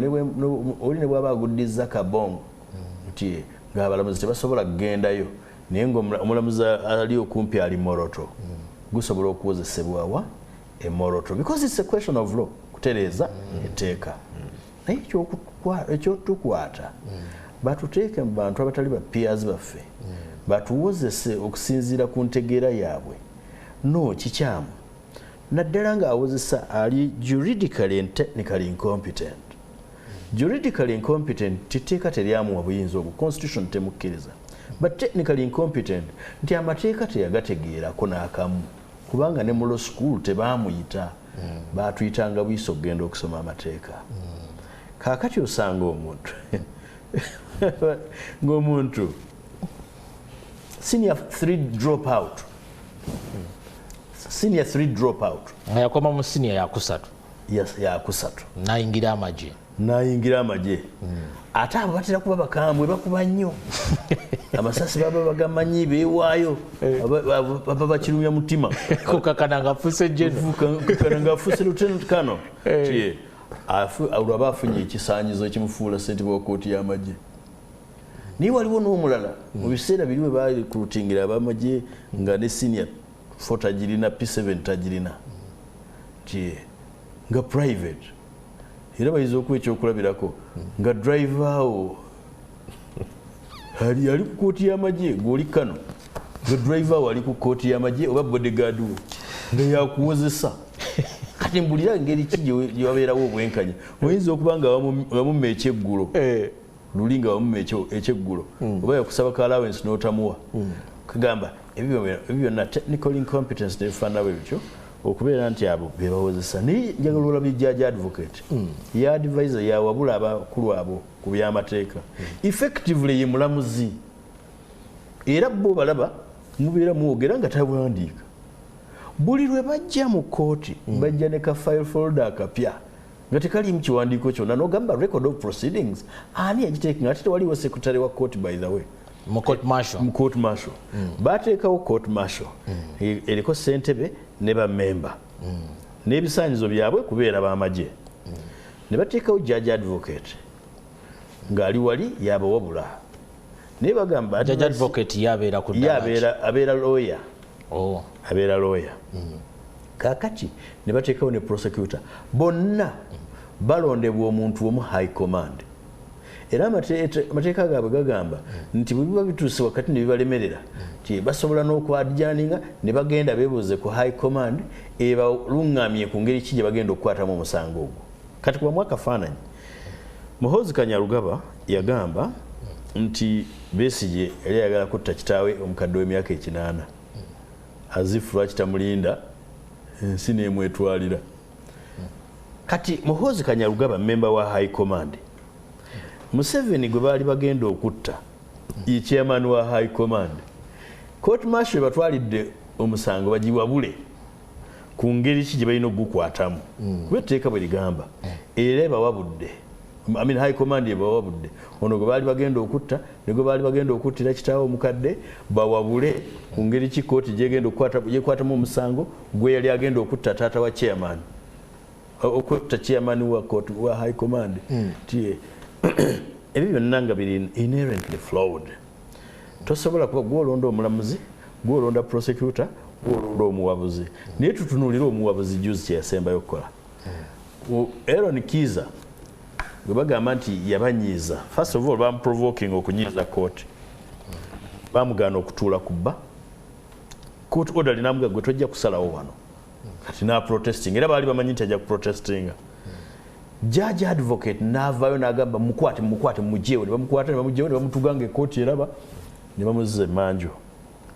oli ne bw'aba aguddiza Kabongo nti ng'abalamuzi tebasobola kugendayo naye ng'omulamuzi ali okumpi ali Moroto gusobola okukozesebwa wa e Moroto because it's a question of law kutereeza etteeka. Naye ekyotukwata batuteeke mu bantu abatali ba peers baffe batuwozese okusinziira ku ntegeera yaabwe. No kikyamu naddala ng'awozesa ali juridically and technically incompetent. Juridically incompetent titeeka teryamuwa buyinza obwo, constitution temukkiriza. but technically incompetent nti amateeka teyagategeerako n'akamu kubanga ne mu law school tebaamuyita baatuyitanga buyisa okugenda okusoma amateeka kaakati osanga omuntu ng'omuntu senior 3 drop out yakoma mu senior yakusatu nayingira amagye ate abo batera kuba bakambwe bakuba nnyo amasasi baba bagamanyi beewaayo baba bakirumya mutima kukakana ngafuse lieutenant colonel olwaba afunye ekisaanyizo ekimufuula ssentebe wa kooti y'amagye naye waliwo n'omulala mu biseera biri we barekrutingira abamagye nga ne senior 4 tagirina P7 tagirina nga private era bayinza okuwa ekyokulabirako nga driver wo ali ku kooti y'amagye ng'oli kano nga driver wo ali ku kooti y'amagye oba bodyguard wo nga yakuwozesa kati mbulira ngeri ki gye wabeerawo obwenkanya oyinza okuba nga wamumma ekyeggulo luli nga wamumma ekyeggulo oba yakusaba ka allowance n'otamuwa kagamba ebyo byonna technical incompetence nebifaanana bwe bityo okubeera nti abo bebawozesa naye njagala olabye judge advocate ya advisor yawabula abakulu abo ku byamateeka effectively ye mulamuzi era bo balaba mubeera muwogera nga tawandiika buli lwe bajja mu kooti bajja ne ka file folder akapya nga tekalimu kiwandiiko kyonna n'ogamba record of proceedings ani yagiteeka nga ate tewaliwo secretary wa court by the way mu court martial bateekawo court martial eriko ssentebe ne bammemba n'ebisaanyizo byabwe kubeera b'amagye ne bateekawo judge advocate ng'ali wali yabawabula naye bagamba judge advocate yabeera ku abeera lawyer abeera lawyer kaakati ne bateekawo ne prosecutor bonna balondebwa omuntu omu high command era amateeka gaabwe gagamba nti bwe biba bituuse wakati ne bibalemerera nti basobola n'okwadjaninga ne bagenda beebuuze ku high command ebaluŋŋamye ku ngeri ki gye bagenda okukwatamu omusango ogwo kati kubamu akafaananyi Muhoozi Kanyarugaba yagamba nti Besigye yali ayagala kutta kitaawe omukadde w'emyaka 8 azifu lwaki tamulinda ensi n'emwetwalira kati Muhoozi Kanyarugaba member wa high command Museveni gwe baali bagenda okutta ye chairman wa high command court martial batwalidde omusango bagiwabule ku ngeri ki gye balina okugukwatamu kuba etteeka bwe ligamba era ebawabudde high command ebawabudde ono gwe baali bagenda okutta ne gwe baali bagenda okuttira kitaawe omukadde bawabule ku ngeri ki kooti gyekwatamu omusango gwe yali agenda okutta taata wa chairman okutta chairman wa high command ebyo byonna nga biri inherently flawed tosobola kuba gwolonda omulamuzi gwolonda prosecutor gwolonda omuwabuzi naye tutunuulira omuwabuzi juzi kyeyasembayo okukola Aaron Kiza gwe bagamba nti yabanyiiza first of all bamuprovoking okunyiiza court bamugaana okutuula ku bba court order linamuga gwe tojja kusalawo wano kati protesting era baali bamanyi nti ajja kuprotestinga judge advocate n'avaayo n'agamba mukwate mugyewo ne bamukwata ne bamugyewo ne bamutuganga ekkooti eraba ne bamuzza emanju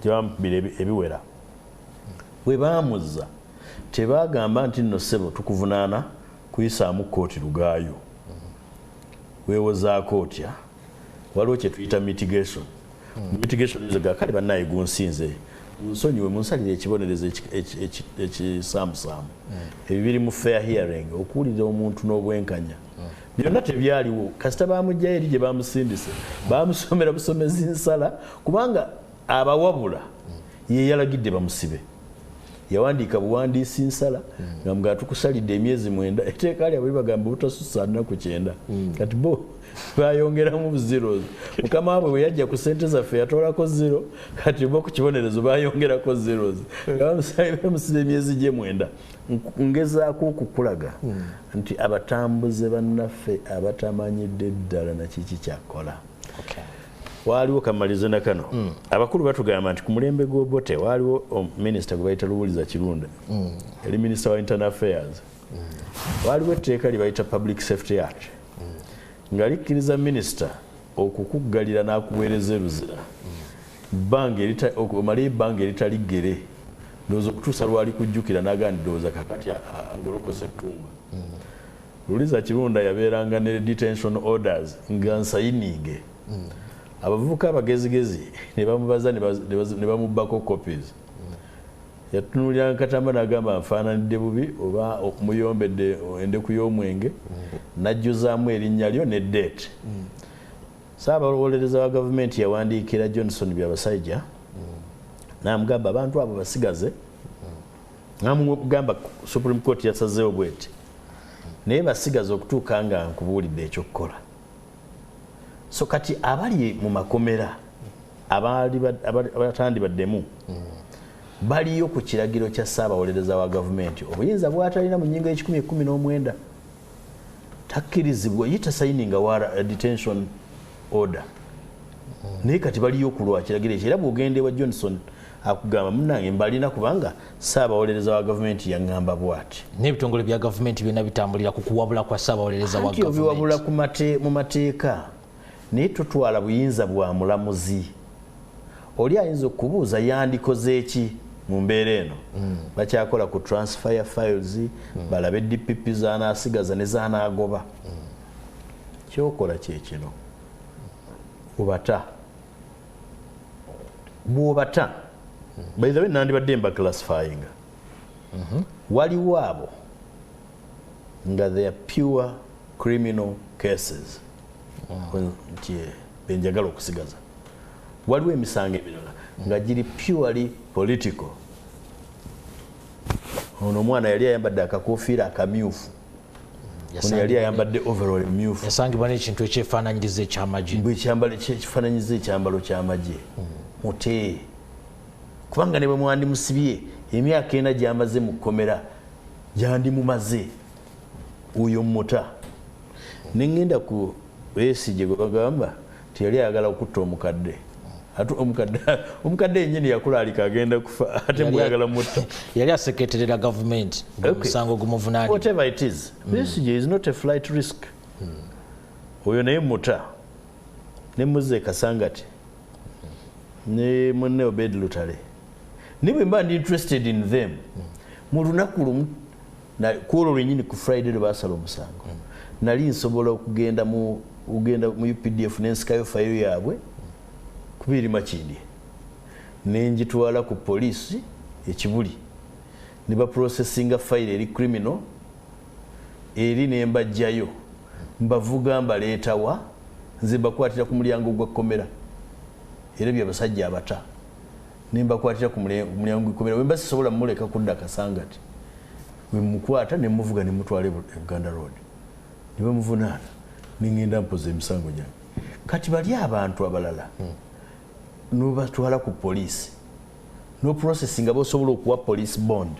tebamukubira ebiwera bwe baamuzza tebagamba nti nno ssebo tukuvunaana kuyisaamu kkooti lugaayo weewozaako otya waliwo kye tuyita mitigation mitigation ezo gakale bannaye gunsinze nsonyiwe munsalire ekibonerezo ekisaamusaamu ebyo biri mu fair hearing okuwulira omuntu n'obwenkanya byonna tebyaliwo kasita bamugjayo eri gye bamusindise bamusomera busomezi nsala kubanga abawabula ye yalagidde bamusibe yawandiika buwandiisi nsala nga tukusalidde emyezi 9 etteeka lyabwe bagamba butasussa nnaku 9 kati bo bayongeramu zeros mukama wabwe bwe yajja ku ssente zaffe yatoolako 0 kati bo ku kibonerezo bayongerako zeros bamusiba emyezi gye 9 ngezaako okukulaga nti abatambuze bannaffe abatamanyidde ddala nakiki kyakola waliwo kamalize na kano abakulu batugamba nti ku mulembe gw'Obote waliwo minisita gwe bayita Luwuliza Kirunda yali minisita wa internal affairs waliwo etteeka lye bayita Public Safety Act nga likkiriza minisita okukuggalira n'akuweereza eruzira okumala ebbanga eritali ggere ndowooza okutuusa lwali kujjukira n'agandi ndowooza kakati angolokose ettumba Luliza Kirunda yabeeranga ne detention orders nga nsayininge abavubuka abagezigezi ne bamubaza ne bamubbako copies yatunulira Katamba n'agamba nfaananidde bubi oba okumuyombedde endeku y'omwenge najjuzaamu erinnya lyo ne date Ssaabawolereza wa gavumenti yawandiikira Johnson Byabasajja n'amugamba abantu abo basigaze n'amugamba Supreme Court yasazeewo bweti naye basigaze okutuuka nga nkubuulidde ekyokukola so kati abali mu makomera abatandibaddemu baliyo ku kiragiro kya Ssaabawolereza wa gavumenti obuyinza bwatalina mu nnyingo y'ekikumi takkirizibwa yita sayininga wa detention order naye kati baliyo okulwa kiragiro ekyo era bw'ogenda ewa Johnson akugamba munnange mbalina kubanga Ssaabawolereza wa gavumenti yaŋŋamba bw'ati n'ebitongole bya gavumenti byonna bitambulira ku kuwabula kwa Ssaabawolereza wa gavumenti obiwabula mu mateeka naye totwala buyinza bwa mulamuzi oli ayinza okubuuza yandikoze eki mu mbeera eno bakyakola ku transfer files balabe DPP z'anaasigaza ne z'anaagoba kyokola kyekino obata bw'obata by the way nandibadde mba classifying waliwo abo nga they are pure criminal cases nti benjagala okusigaza waliwo emisango emirala nga giri purely political ono omwana yali ayambadde akakofiira akamyufu ono yali ayambadde overall myufu yasangibwa n'ekintu ekyefaananyiriza ekyamagye ekifaananyiza ekyambalo kyamagye mute kubanga ne bwe mwandimusibye emyaka ena gyamaze mu kkomera gyandimumaze oyo muta neŋŋenda ku Besigye gwe bagamba tiyali ayagala okutta omukadde omukadde yennyini yakulaalika agenda kufa ate mwayagala mutta yali aseketerera gavumenti omusango gumuvunaanibwa whatever it is Besigye is not a flight risk oyo naye muta ne Muze Kasangati ne munne Obed Lutale ne bwe mba ndi interested in them mu lunaku lumu kwolwo lwennyini ku Friday lwe baasala omusango nali nsobola okugenda mu UPDF n'ensikayo fayiro yaabwe kubiri makindi nenjitwala ku poliisi ekibuli ne baprocessinga fayiro eri criminal eri nembajjayo mbavuga mbaleetawa nze mbakwatira ku mulyango gwa kkomera era byabasajja abata nembakwatira ku mulyango gw'ekkomera wemba sisobola mumuleka kudda Kasangati wemukwata nemuvuga nemutwala Uganda Road nibamuvunaana ningenda mpoza emisango gyange kati bali abantu abalala nobatwala ku poliisi no processing abosobola okuwa police bond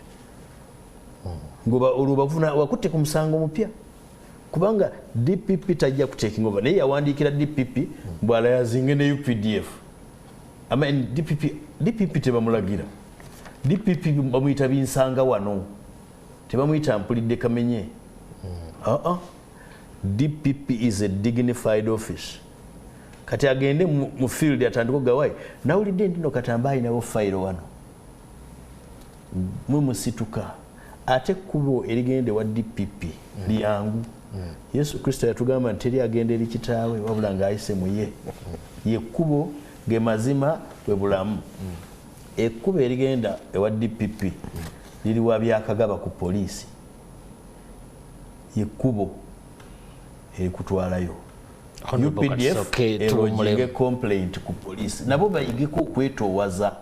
ngoba olubavuna wakutte ku musango mupya kubanga DPP tajja kutekinga over naye yawandiikira DPP bwala yazinge ne UPDF DPP tebamulagira DPP bamuyita binsanga wano tebamuyita mpulidde kamenye DPP is a dignified office kati agende mu field atandiko gawai nawulidde ndino Katamba ayinawo fayiro wano musituka ate kubo erigende wa DPP lyangu Yesu Kristo yatugamba nti teri agenda eri kitaawe wabula ng'ayise mu ye kubo ge mazima bwe bulamu ekkubo erigenda ewa DPP liri wa byakagaba ku poliisi ye kubo kutwalayo UPDF erojinge complaint ku poliisi nabo bayigeko okwetoowaza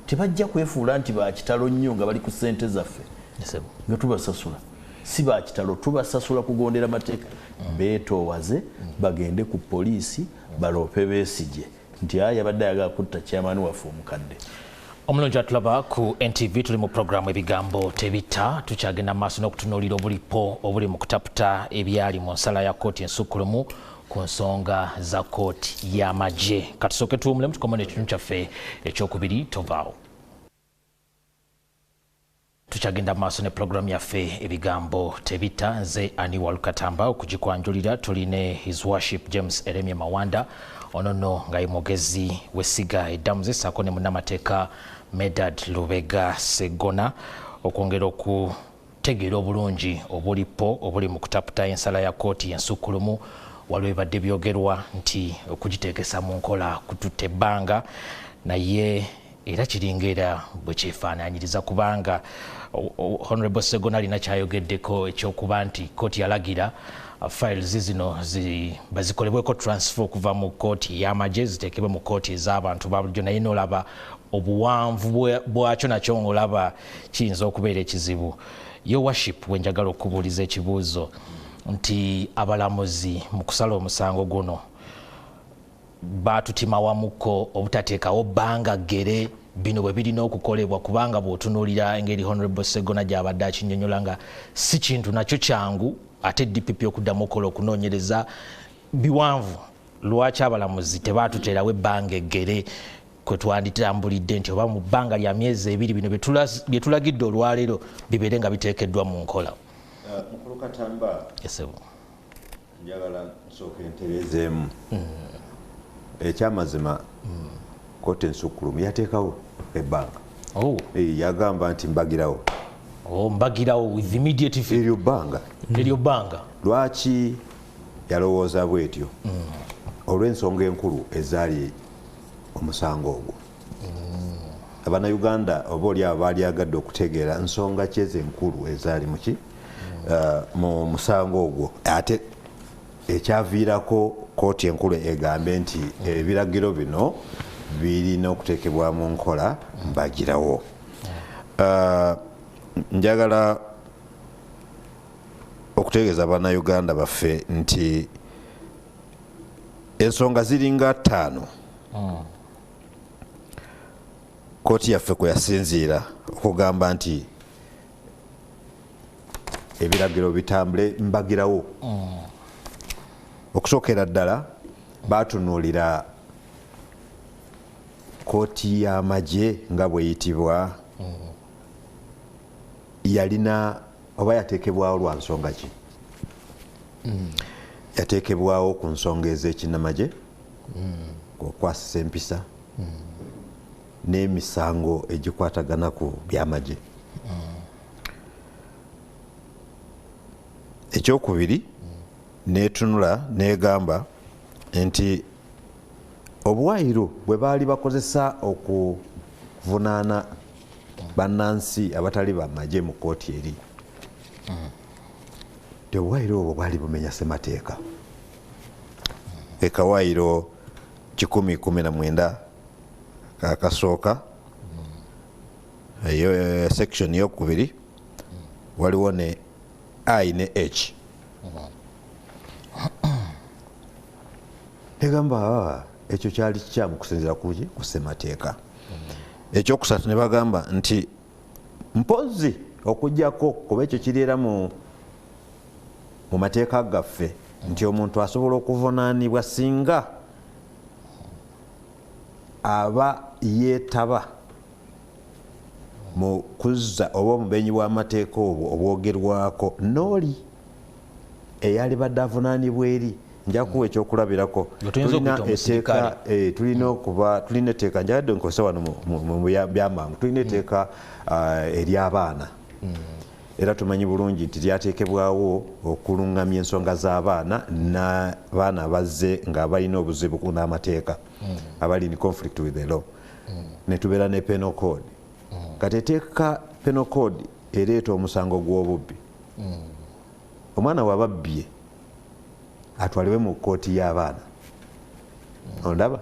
tebajja kwefuula nti bakitalo nnyo nga bali ku ssente zaffe nga tubasasula si bakitalo tubasasula kugondera mateeka beetoowaze bagende ku poliisi baloope Besigye nti yabadde ayagala kutta kyamaani waffe omukadde omulungi atulaba ku NTV tuli mu programu ebigambo tebitta tukyagenda maaso n'okutunuulira obulipo obuli mu kutaputa ebyali mu nsala ya kkooti ensukkulumu ku nsonga za kkooti y'amagye katusooke tuwumulemu tukomone ekitundu kyaffe ekyokubiri tovaawo Tukyagenda maaso ne programu yaffe ebigambo tebita nze Aniwal Katamba okugikwanjulira tuline His Worship James Eremye Mawanda onono nga yemogezi wesiga eddamuze ssaako ne munnamateeka Medad Lubega Segona okwongera okutegeera obulungi obuli mu kutaputa ensala ya kkooti ensukkulumu waliwo ebadde byogerwa nti okugiteekesa mu nkola kututte ebbanga naye era kiringera bwe kyefaanaanyiriza kubanga Honorable Segona alina kyayogeddeko ekyokuba nti kkooti yalagira files zino bazikolebweko transfer okuva mu kkooti y'amagye ziteekebwe mu kkooti ez'abantu ba bulijjo naye n'olaba obuwanvu bwakyo nakyo ng'olaba kiyinza okubeera ekizibu. Your Worship bwe njagala okubuuliza ekibuuzo nti abalamuzi mu kusala omusango guno baatutima wamuko obutateekawo bbanga ggere bino bwe birina okukolebwa kubanga bw'otunuulira engeri Honorable Segona gy'abadde akinnyonnyola nga si kintu nakyo kyangu ate DPP okuddamu okukola okunoonyereza biwanvu. Lwaki abalamuzi tebaatuteerawo ebbanga eggere kwe twanditambulidde nti oba mu bbanga lya myezi 2 bino bye tulagidde olwaleero bibeere nga biteekeddwa mu nkola? Mukulu Katamba, njagala nsooka entereezeemu ekyamazima kkooti ensukkulumu yateekawo ebbanga yagamba nti mbagirawo mbagirawo with immediate effect eryo bbanga. Lwaki yalowooza bwetyo? Olw'ensonga enkulu ezaali omusango ogwo. Abannayuganda oba oli abo baali agadde okutegeera nsonga ki ezenkulu ezaali muki mu musango ogwo ate ekyaviirako kkooti enkulu egambe nti ebiragiro bino birina okuteekebwa mu nkola mbagirawo. Njagala okutegeeza bannayuganda baffe nti ensonga ziringa 5 kkooti yaffe kwe yasinziira okugamba nti ebiragiro bitambule mbagirawo. Okusookera ddala baatunuulira kkooti y'amagye nga bweyitibwa yalina oba yateekebwawo lwa nsonga ki? Yateekebwawo ku nsonga ez'ekinnamagye okukwasisa empisa n'emisango egikwatagana ku byamagye. Ekyokubiri neetunula neegamba nti obuwaayiro bwe baali bakozesa okuvunaana bannansi abatali bamagye mu kkooti eri obuwaayiro obwo bwali bumenya ssemateeka. Ekawaayiro 1019 akasooka eyo section eyokubiri waliwo ne I ne H. Negamba ekyo kyali kikyamu kusinziira kuki ku ssemateeka. Ekyokusatu ne bagamba nti mpozi okujjako kuba ekyo kiriera mu mateeka gaffe nti omuntu asobola okuvunaanibwa singa aba yeetaba mu kuzza oba omubenyi bw'amateeka obwo obwogerwako n'oli eyali badde avunaanibwa eri. Nja kuwa ekyokulabirako tulina etteeka njagadde nkozesa wano mu byamangu tulina etteeka ery'abaana era tumanyi bulungi nti lyateekebwawo okuluŋŋamya ensonga z'abaana n'abaana abazze nga balina obuzibu n'amateeka abali in conflict with the law. Netubeera ne penal code kati etteeka penal code ereeta omusango gw'obubbi. Omwana wababbye atwaliwe mu kkooti y'abaana ondaba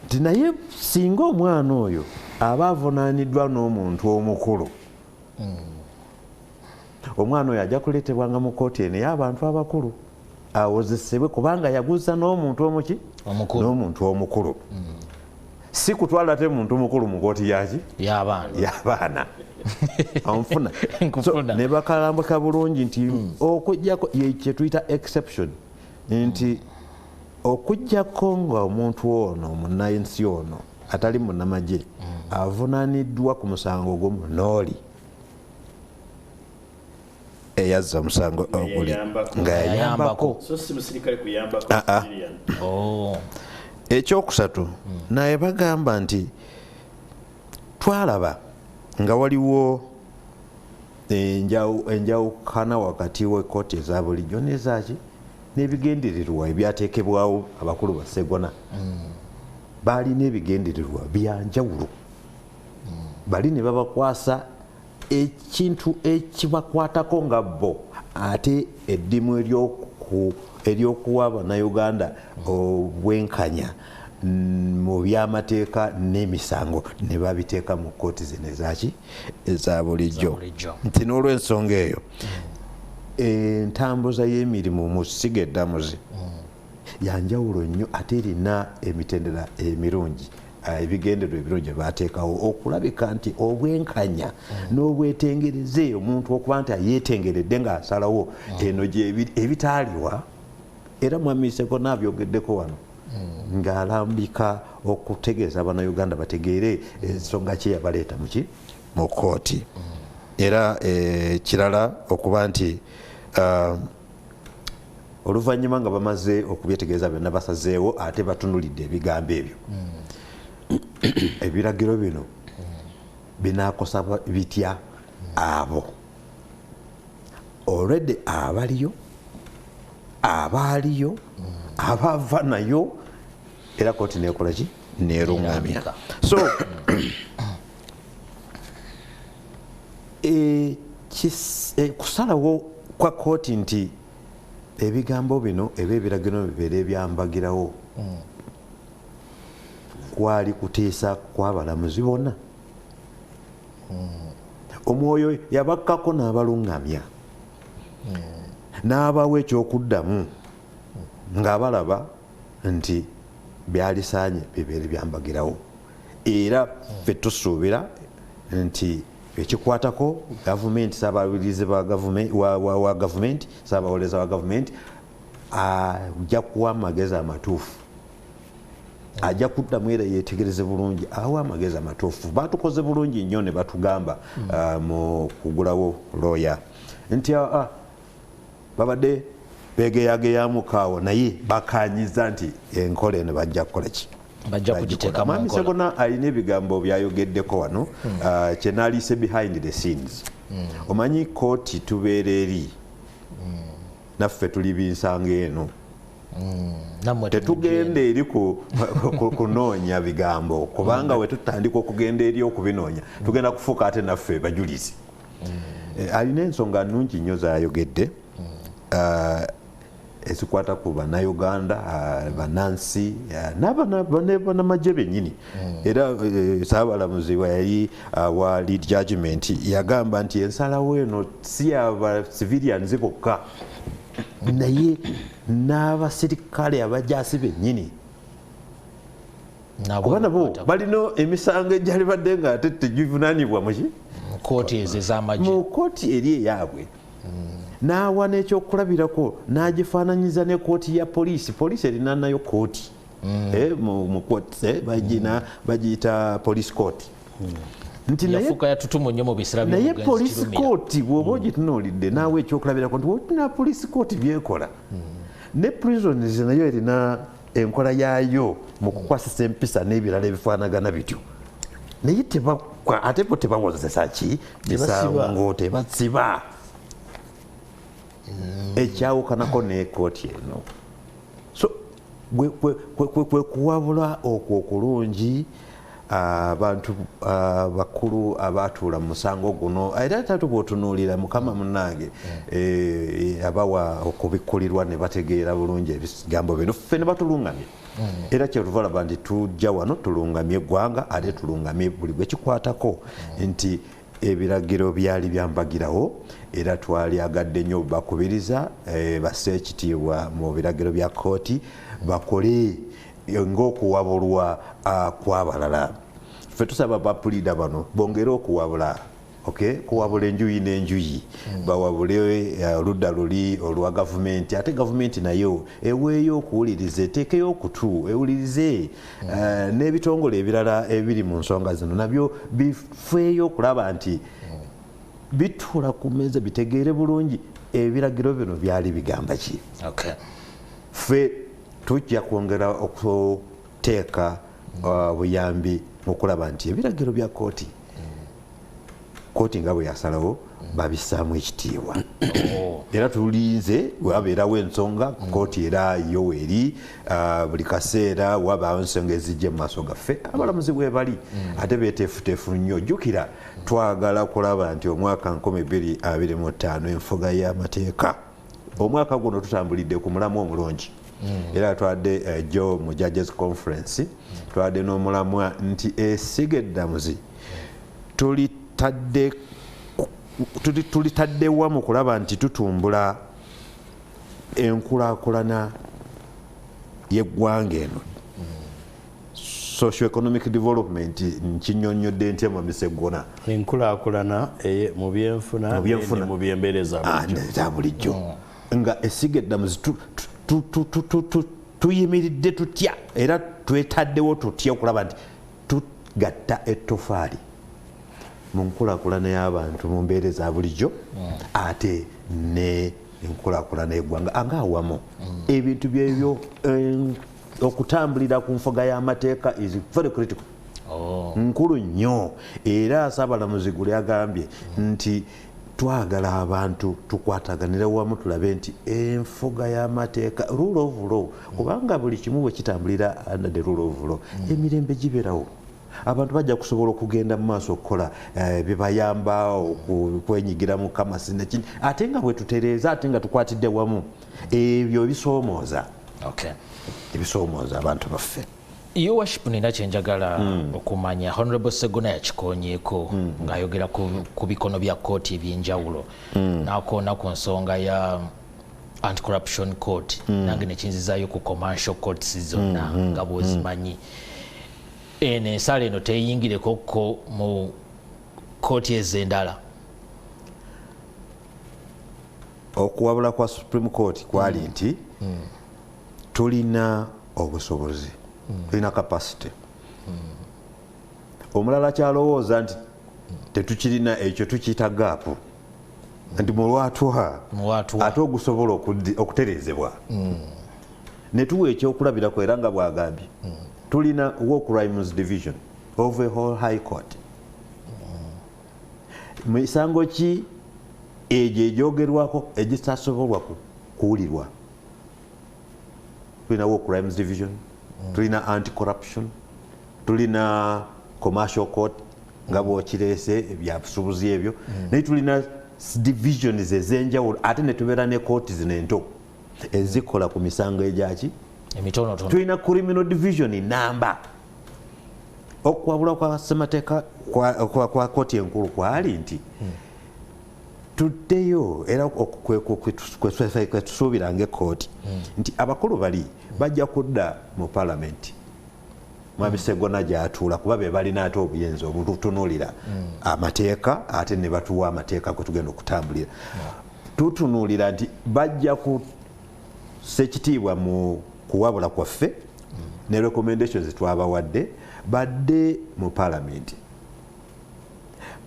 nti naye singa omwana oyo aba avunaaniddwa n'omuntu omukulu omwana oyo ajja kuleetebwanga mu kkooti eno ey'abantu abakulu awozesebwe kubanga yaguza n'omuntu omuki n'omuntu omukulu. Si kutwala te muntu mukulu mu kkooti yaki y'abaana onfuna ne bakalambika bulungi nti okujjako kye tuyita exception nti okujjako nga omuntu ono munnansi ono atali munnamagye avunaaniddwa ku musango gumu n'oli eyazza musango oguli nga yayambako ekyokusatu naye bagamba nti twalaba nga waliwo enjawukana wakati w'ekkooti eza bulijjo n'ezaki n'ebigendererwa ebyateekebwawo abakulu ba Sseggona baalina ebigendererwa byanjawulo bali ne babakwasa ekintu ekibakwatako nga bo ate eddimu ery'okuwa Abannayuganda obwenkanya mu byamateeka n'emisango ne babiteeka mu kkooti zino ezaki eza bulijjo nti n'olw'ensonga eyo entambuza y'emirimu mu ssiga eddamuzi yanjawulo nnyo ate erina emitendera emirungi ebigendererwa ebirungi bateekawo okulabika nti obwenkanya n'obwetengereze omuntu okuba nti ayeetengeredde ng'asalawo eno ebitaaliwa era Mwami Sseggona abyogeddeko wano ng'alambika okutegeeza Abannayuganda bategeere ensonga ki yabaleeta muki mu kkooti era kirala okuba nti oluvannyuma nga bamaze okubyetegeeza byonna basazeewo ate batunulidde ebigambo ebyo ebiragiro bino binaakosa bitya abo already abaliyo abaaliyo abava nayo era kooti nekola ki neerungamya so kusalawo kwa kooti nti ebigambo bino eba ebiragiro bibeera ebyambagirawo kwali kuteesa kw'abalamuzi bonna omwoyo yabakkako n'abalungamya n'abawa ekyokuddamu ng'abalaba nti byalisaanye bibeere byambagirawo era ffe tusuubira nti ekikwatako gavumenti saabalabirizi wa gavumenti saabawoleza wa gavumenti ajja kuwa amagezi amatuufu ajja kuddamu era yeetegereze bulungi awa amagezi amatuufu batukoze bulungi nnyo ne batugamba mu kugulawo looya nti babadde begeyageyamuko naye bakanyiza nti enkola eno bajja kukola ki bajja kugiteeka mu Mwami Sseggona alina ebigambo byayogeddeko wano kyenaliise behind the scenes omanyi kooti tubeera eri naffe tuli binsanga eno tetugenda eri kunoonya bigambo kubanga we tutandika okugenda eri okubinoonya tugenda kufuuka ate naffe bajulizi alina ensonga nnungi nnyo zayogedde ezikwata ku Bannayuganda bannansi n'abannamagye bennyini era saabalamuzi bwe yali wa lead judgment yagamba nti ensalawo eno si aba civilians bokka naye n'abasirikale abajaasi bennyini kuba nabo balina emisango egyali badde nga ate tegivunaanibwa muki kooti ezo ez'amagye mu kooti eri eyaabwe n'awa n'ekyokulabirako n'agifaananyiza ne kooti ya poliisi erina nayo kooti mu kooti bagiyita police court nti naye police court bw'oba ogitunuulidde naawe ekyokulabirako nti wotina police court byekola ne prisons nayo erina enkola yaayo mu kukwasisa empisa n'ebirala ebifaanagana bityo naye ate bo tebawozesa ki misango tebasiba ekyawukanako n'ekooti eno so kwe kuwabula okwo okulungi abantu bakulu abatuula mu musango guno era ate bw'otunuulira mukama munnange abawa okubikkulirwa ne bategeera bulungi ebigambo bino ffe ne batulungamye era kyetuva laba nti tujja wano tulungamye eggwanga ate tulungamye buli gwe kikwatako nti ebiragiro byali byambagirawo era twalyagadde nnyo bakubiriza basse ekitiibwa mu biragiro bya kooti bakole ng'okuwabulwa kw'abalala ffe tusaba bapulida bano bongere okuwabula okay kuwabula enjuyi n'enjuyi bawabule oludda luli olwa gavumenti ate gavumenti nayo eweeyo okuwuliriza eteekeyo okutu ewulirize n'ebitongole ebirala ebiri mu nsonga zino nabyo bifeeyo okulaba nti bituula ku mmeeza bitegeere bulungi ebiragiro bino byali bigamba ki. Ffe tujja kwongera okuteeka buyambi okulaba nti ebiragiro bya kooti nga bwe yasalawo babissaamu ekitiibwa era tulinze wabeerawo ensonga kooti era yo eri buli kaseera wabaawo ensonga ezijja mu maaso gaffe abalamuzi bwe bali ate beeteefuteefu nnyo jjukira twagala kulaba nti omwaka 2025 enfuga y'amateeka omwaka guno tutambulidde ku mulamu omulungi era twadde jo mu judges conference twadde n'omulamwa nti esiga eddamuzi tulitaddewa mu kulaba nti tutumbula enkulaakulana y'eggwanga eno socio-economic development nkinyonyodde ntya mu misegona enkulaakulana mu byenfuna mu byembeereza bulijjo nga esiga eddamuzi tuyimiridde tutya era twetaddewo tutya okulaba nti tugatta ettofaali mu nkulaakulana y'abantu mu mbeera za bulijjo ate ne enkulaakulana y'eggwanga angaawamu ebintu byebyo okutambulira ku nfuga y'amateeka is very critical nkulu nnyo era Ssaabalamuzi Gulu yagambye nti twagala abantu tukwataganire wamu tulabe nti enfuga y'amateeka rule of law kubanga buli kimu bwe kitambulira under the rule of law emirembe gibeerawo abantu bajja kusobola okugenda mu maaso okukola bibayamba okwenyigira mu kamasi nekini ate nga bwe tutereeza ate nga tukwatidde wamu ebyo bisoomooza ebisoomooza abantu baffe. Your worship nina kyenjagala okumanya Honorable Sseggona yakikonyeeko ng'ayogera ku bikono bya kooti ebyenjawulo n'akoona ku nsonga ya anti-corruption court nange nekinzizaayo ku commercial courts zonna nga bw'ozimanyi eno ensala eno teyingirekoko mu kooti ez'endala. Okuwabula kwa Supreme Court kwali nti tulina obusobozi tulina capacity omulala kyalowooza nti tetukirina ekyo tukiyita gaapu nti mulwatwa ate ogusobola okutereezebwa ne tuwa ekyokulabirako era nga bwagambye tulina War Crimes Division of a whole High Court misango ki egyo egyogerwako egitasobolwa kuwulirwa tulina War Crimes Division tulina anti-corruption tulina commercial court nga bw'okireese ebyabusuubuzi ebyo naye tulina divisions ez'enjawulo ate ne tubeera ne kooti zino ento ezikola ku misango egyaki emitonotono. Tulina criminal division namba okuwabula kwa ssemateeka kwa kooti enkulu kwali nti tuddeyo era kwetusuubira ng'ekkooti nti abakulu bali bajja kudda mu palamenti Mwami Sseggona gy'atuula kuba be balina ate obuyinza obututunuulira amateeka ate ne batuwa amateeka kwe tugenda okutambulira tutunuulira nti bajja kussa ekitiibwa mu kuwabula kwaffe ne recommendations twabawadde badde mu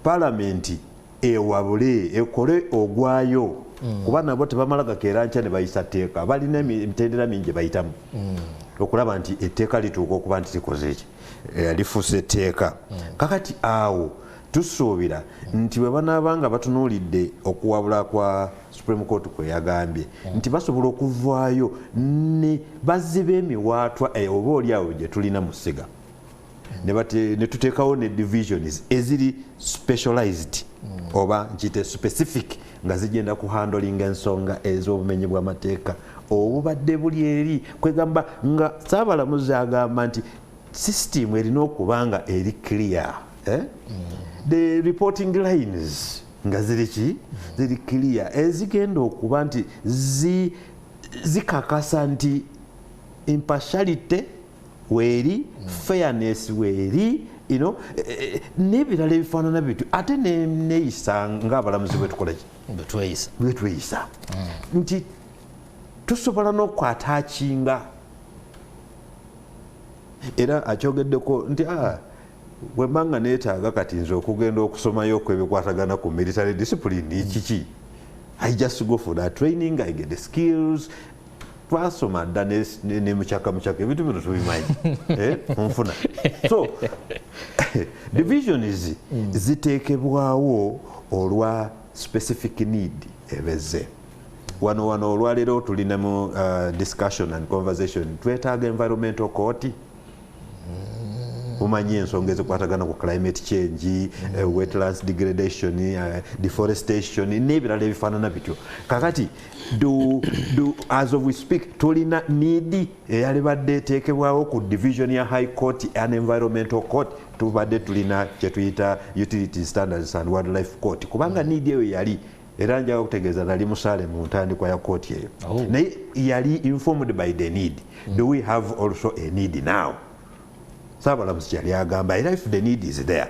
palamenti ewabule ekole ogwayo kuba nabo tebamala gakeera nkya ne bayisa tteeka balina emitendera mingi bayitamu okulaba nti etteeka lituuka okuba nti likoze eki lifuuse etteeka kakati awo tusuubira nti bwe banaabanga batunuulidde okuwabula kwa Supreme Court kwe yagambye nti basobola okuvaayo ne baziba emiwaatwa oba oli awo gye tulina mu ssiga ne tuteekawo ne divisions eziri specialized oba nkite specific nga zigenda kuhandolinga ensonga ez'obumenyi bw'amateeka obubadde buli eri kwegamba nga Ssaabalamuzi agamba nti system erina okuba nga eri clear the reporting lines nga ziri clear ezigenda okuba nti zikakasa nti impartiality weeri fairness weeri you know n'ebirala ebifaanana bityo ate neeyisa ng'abalamuzi bwetweyisa nti tusobola n'okwataakinga era akyogeddeko nti bwe mbanga neetaaga kati nze okugenda okusomayo okwebikwatagana ku military discipline kiki I just go for that training, I get the skills. Twasoma dda ne mukyaka ebintu bino tubimanyi nfuna so divisions ziteekebwawo olwa specific need ebeze wano olwaleero tulina mu discussion and conversation twetaaga environmental court umanyi ensonga ezikwatagana ku climate change wetlands degradation deforestation n'ebirala ebifaanana bityo kakati as of we speak tulina need eyalibadde eteekebwawo ku division ya high court and environmental court tubadde tulina kyetuyita utility standards and wildlife court kubanga need eyo yali era njaga kutegeeza nali musaale mu ntandikwa ya kooti eyo naye yali informed by the need do we have also a need now Saabalamuzi kyali agamba era if the need is there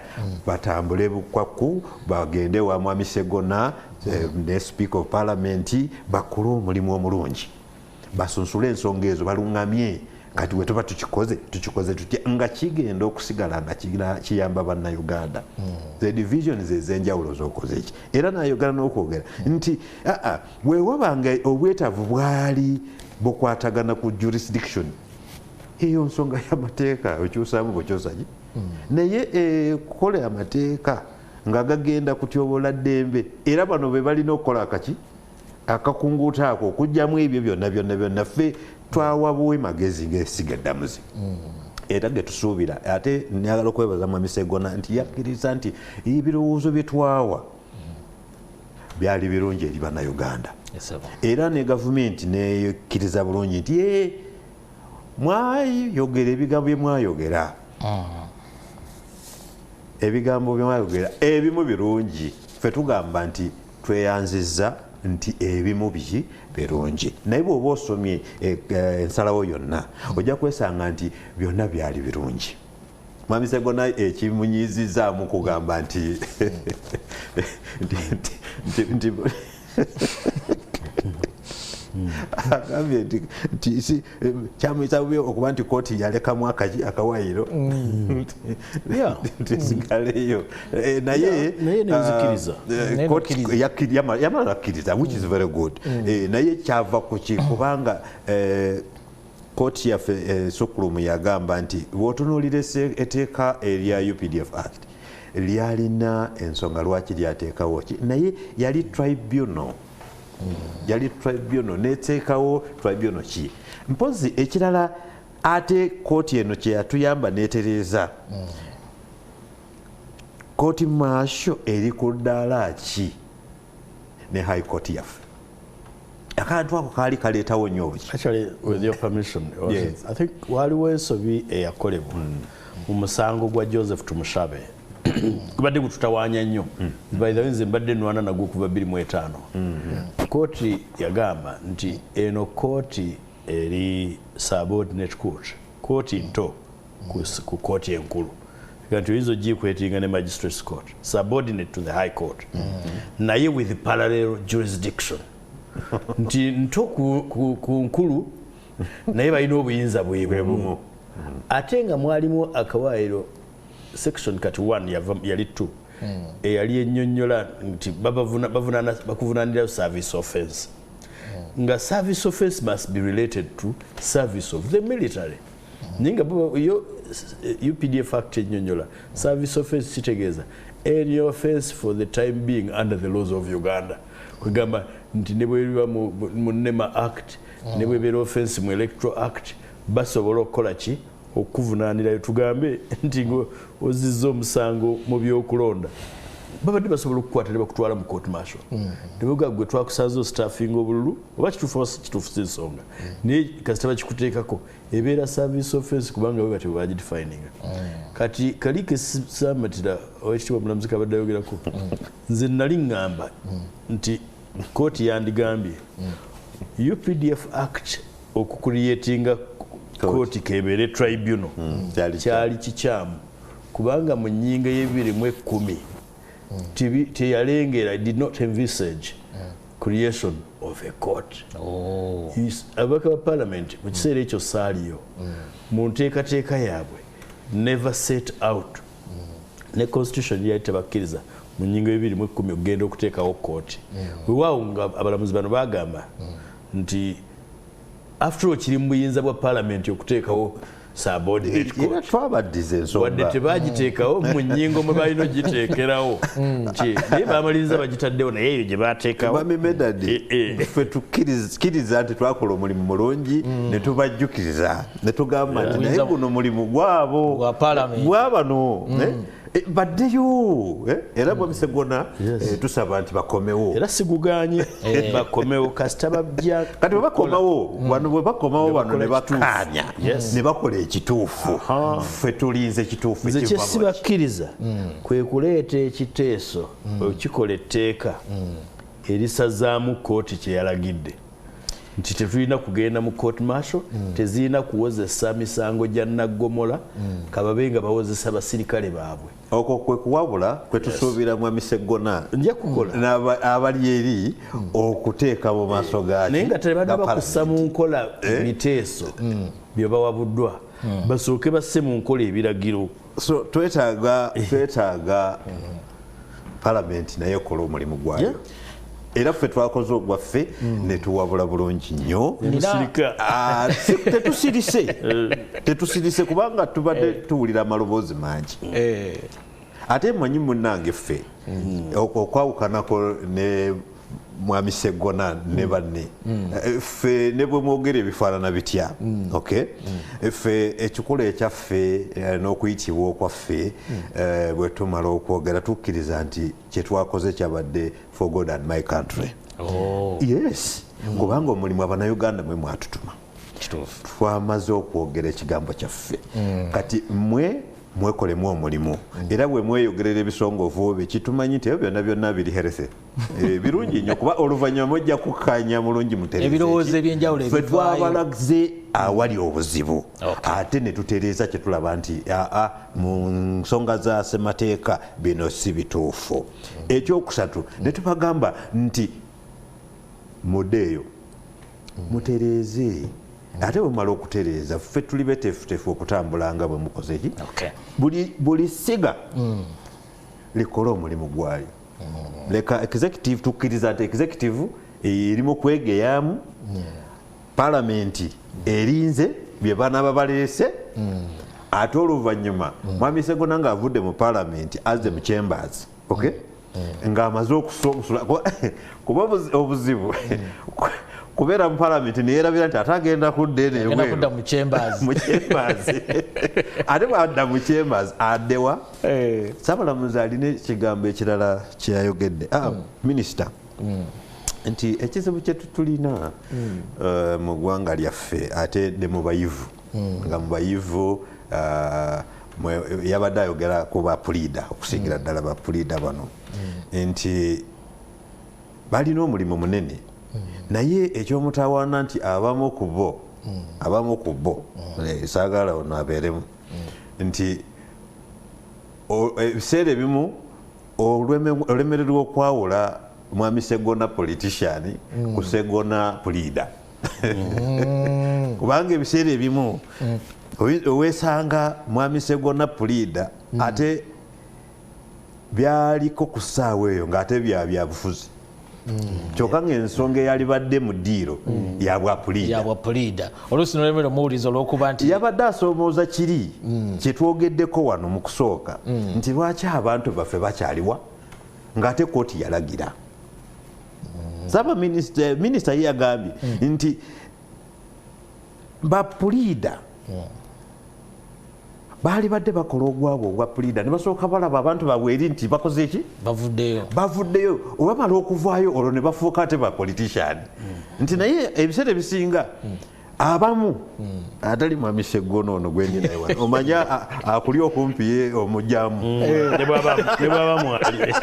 batambule bukwaku bagende wa Mwami Sseggona ne Speaker of Parliament bakole omulimu omulungi basunsule ensonga ezo balungamye kati we tuba tukikoze tutya nga kigenda okusigala nga kiyamba bannayuganda the divisions ez'enjawulo z'okoze eki era nayogera n'okwogera nti weewabanga obwetaavu bwali bukwatagana ku jurisdiction eyo nsonga y'amateeka okyusaamu bwekyosaki naye kukola amateeka nga gagenda kutyobola ddembe era bano be balina okukola akaki akakunguuta ako okugyamu ebyo byonna ffe twawabuwe magezi ng'esiga eddamuzi era getusuubira ate nyagala okwebaza Mwami Sseggona nti yakkiriza nti ebirowoozo bye twawa byali birungi eri bannayuganda era ne gavumenti nekkiriza bulungi nti mwayogera ebigambo bye mwayogera ebimu birungi ffe tugamba nti tweyanzizza nti ebimu birungi naye bw'oba osomye ensalawo yonna ojja kwesanga nti byonna byali birungi Mwami Sseggona ekimunyizizaamu kugamba nti agambye nti kyamuyisa bubi okuba nti kooti yalekamu akawayiro tisigaleyo naye yamala akkiriza which is very good naye kyava ku ki kubanga kooti yaffe Sukulumu yagamba nti bw'otunuulira etteeka erya UPDF Act lyalina ensonga lwaki lyateekawo ki naye yali tribunal neteekawo tribunal ki mpozi ekirala ate kooti eno kyeyatuyamba netereeza kooti maasho eri ku ddaala ki ne high court yaffe akantu ako kaali kaleetawo nnyo obuki actually with your permission I think waliwo ensobi eyakolebwa mu musango gwa Joseph Tumushabe kubadde gututawaanya nnyo by the way nze mbadde nwana nagwo kuva 2005 kooti yagamba nti eno kooti eri subordinate court kooti nto ku kooti enkulu kanti oyinza ogikwetinga ne magistrates court subordinate to the high court naye with parallel jurisdiction nti nto ku nkulu naye balina obuyinza bwebumu ate nga mwalimu akawaayiro section kati 1 yali 2 eyali ennyonnyola nti bakuvunaanira service offense nga service offense must be related to service of the military ninga yo UPDF Act ennyonnyola service offense kitegeeza any offense for the time being under the laws of Uganda kwegamba nti ne bweriba mu NEMA Act ne bwebera offense mu Electoral Act basobola okukola ki okuvunaanirayo tugambe nti ozizza omusango mu byokulonda babadde basobola okukwata ne bakutwala mu court martial nebuga gwe twakusaza staffing obululu oba kituufu ensonga naye kasita bakikuteekako ebeera service offense kubanga bwe batyo bagidefininga kati kalike samatira owekitiibwa mulamuzi kabadde ayogerako nze nali ŋŋamba nti kooti yandigambye UPDF Act okucreatinga kooti kebeere tribunal kyali kikyamu kubanga mu nnyingo y'ebiri-mu-10 teyalengera, did not envisage creation of a court. Ababaka ba parliament mu kiseera ekyo saaliyo mu nteekateeka yaabwe never set out ne constitution yali tebakkiriza mu nnyingo y'ebiri-mu-10 okugenda okuteekawo kooti. Weewaawo nga abalamuzi bano bagamba nti after all kiri mu buyinza bwa parliament okuteekawo subordinate court. Wadde tebagiteekawo mu nnyingo mwe balina ogiteekerawo. Naye bamaliriza bagitaddewo naye eyo gye baateekawo. Ffe tukkiriza nti twakola omulimu mulungi ne tubajjukiriza ne tugamba nti naye guno mulimu gwabo gwabano baddeyo era Mwamisegona tusaba nti bakomewo. Era siguganye bakomewo kasita bajja kati bakomawo wano bwe bakomawo wano ne bakanya ne bakola ekituufu. Ffe tulinze ekituufu nze kye sibakkiriza kwe kuleeta ekiteeso okikola etteeka erisazaamu kooti kye yalagidde nti tetulina kugenda mu court martial, tezirina kuwozesa misango gya naggomola kababe nga bawozesa basirikale baabwe. Okwo kwe kuwabula kwe tusuubira Mwamisegona nja kukola abali eri okuteeka mu maaso gaaki. Naye nga tebadde bakussa mu nkola biteeso bye bawabuddwa basooke basse mu nkola ebiragiro. So twetaaga palamenti naye ekola omulimu gwayo. Era ffe twakoze ogwaffe ne tuwabula bulungi nnyo. Tetusirise kubanga tubadde tuwulira amaloboozi mangi. Ate mmanyi munnange ffe okwawukanako ne Mwamisegona ne banne ffe ne bwe mwogera ebifaanana bitya. Ffe ekikolo ekyaffe n'okuyitibwa okwaffe bwe tumala okwogera tukkiriza nti kye twakoze kyabadde for God and my country. Yes, kubanga omulimu Abannayuganda mwe mwatutuma twamaze okwogera ekigambo kyaffe kati mwekolemu omulimu era bwe mweyogerera ebisongovu bye kitumanyi nti ebyo byonna biri healthy birungi nnyo kuba oluvannyuma mujja kukkanya mulungi mutereze ebirowoozo ebyenjawulo ffe twabalaze awali obuzibu ate ne tutereeza kye tulaba nti mu nsonga za ssemateeka bino si bituufu. Ekyokusatu ne tubagamba nti muddeeyo mutereeze ate bwemala okutereeza ffe tuli beteefuteefu okutambula nga bwe mukoze ki buli siga likole omulimu gwayo. Leka executive tukkiriza nti executive erimu kwegeyaamu palamenti erinze bye banaaba baleese ate oluvannyuma Mwamisegona ng'avudde mu palamenti azze mu chambers ng'amaze okusula kuba obuzibu kubeera mu palamenti neyerabira nti ate agenda kudda eno mu chambers ate bwadda mu chambers addewa. Ssaabalamuzi alina ekigambo ekirala kyeyayogedde minisita nti ekizibu kye tulina mu ggwanga lyaffe ate ne mu bayivu nga mu bayivu yabadde ayogera ku bapuliida okusingira ddala bapuliida bano nti balina omulimu munene naye ekyomutawaana nti abamu ku bo saagala ono abeeremu nti ebiseera ebimu olemererwa okwawula Mwamisegona politician ku Segona puliida kubanga ebiseera ebimu owesanga Mwamisegona puliida ate byaliko ku ssaawa eyo ng'ate byabufuzi kyokka ng'ensonga eyalibadde mu ddiiro yabwa puliida oluusi nolemera omuwuliza olw'okuba nti yabadde asoomooza kiri kye twogeddeko wano mu kusooka nti lwaki abantu baffe bakyaliwa ng'ate kooti yalagira. Saba minisita ye yagambye nti bapuliida baali badde bakola ogwabwe ogwa puliida ne basooka balaba abantu baabwe eri nti bakoze eki bavuddeyo obamala okuvaayo olwo ne bafuuka ate ba politician nti naye ebiseera ebisinga abamu atali mwami Sseggona ono gwendi naye wano omanya akuli okumpi ye omujjamu ne bwaba mwali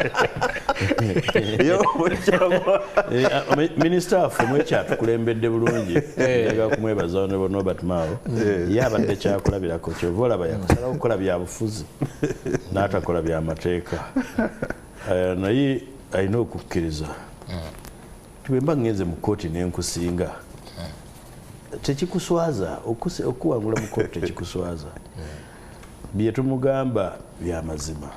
minisita waffe mwekyatukulembedde bulungi aga kumwebaza Norbert Mao ye abadde kyakulabirako kyova olaba yakusalawo okukola bya bufuzi n'atakola byamateeka naye alina okukkiriza bwe mba ngenze mu kooti n'enkusinga tekikuswaza okuwangula mu kooti tekikuswaza bye tumugamba bya mazima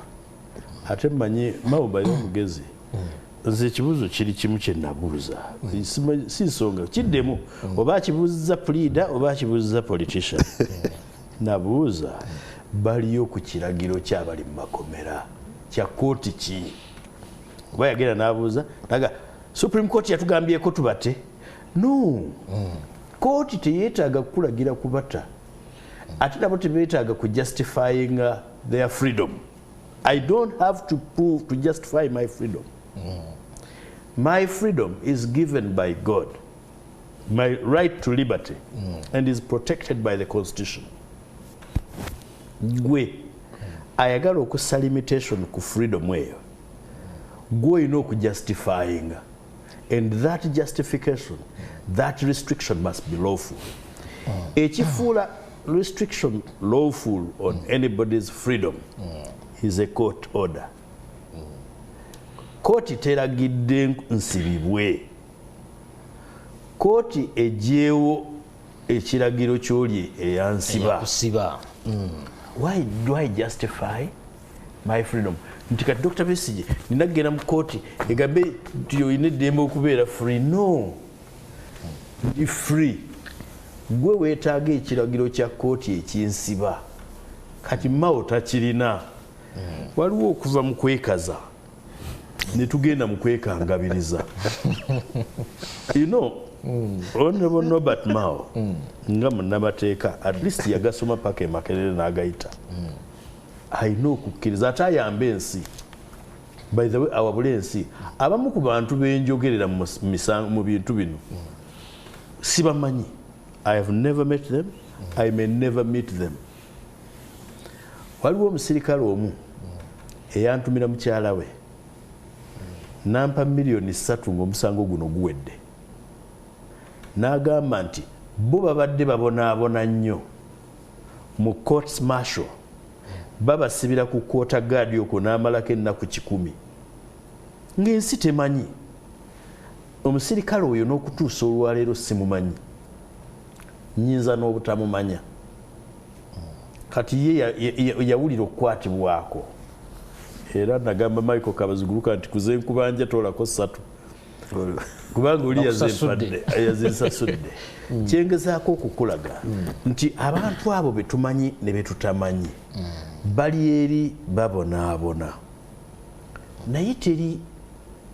ate mmanyi Mawuba y'omugezi nze ekibuuzo kiri kimu kye nabuuza si nsonga kiddemu oba akibuuziza pleader oba akibuuziza politician nabuuza baliyo ku kiragiro ky'abali mu makomera kya kooti ki oba yagenda n'abuuza naga Supreme Court yatugambyeko tubate no kooti teyeetaaga kukulagira kubata ate nabo tebeetaaga ku justifying their freedom. I don't have to prove to justify my freedom. My freedom is given by God, my right to liberty, and is protected by the Constitution. Gwe ayagala okussa limitation ku freedom eyo gwe olina okujustifying, and that justification, that restriction must be lawful. Ekifuula restriction lawful on anybody's freedom is a court order. Kooti teragidde nsibibwe, kooti ejeewo ekiragiro ky'oli eyansiba. Why do I justify my freedom? Nti kati Dr. Besigye ninagenda mu kooti egambe nti oyina eddembe okubeera free. No, ndi free. Gwe weetaaga ekiragiro kya kooti ekinsiba, kati Mao takirina. Waliwo okuva mu kwekaza ne tugenda mu kwekangabiriza. You know, Honorable Norbert Mao nga munnamateeka at least yagasoma paka Makerere n'agayita. Alina okukkiriza ate ayambe ensi. By the way, awabula ensi abamu ku bantu benjogerera mu bintu bino sibamanyi. I have never met them. I may never meet them. Waliwo omusirikale omu eyantumira mukyala we nampa $3,000,000 ng'omusango guno guwedde. N'agamba nti bo babadde babonaabona nnyo mu courts martial, babasibira ku quarter guard okwo n'amalako ennaku 100. Ng'ensi temanyi. Omusirikale oyo n'okutuusa olwaleero simumanyi. Nyinza n'obutamumanya. Kati ye yawulira okukwatibwako. Era nagamba Michael Kabaziguluka nti kuze nkubanja tolako 3. Kubanga oli yazinsasudde. Kyengezaako okukulaga nti abantu abo betumanyi ne betutamanyi bali eri babonaabona. Naye teri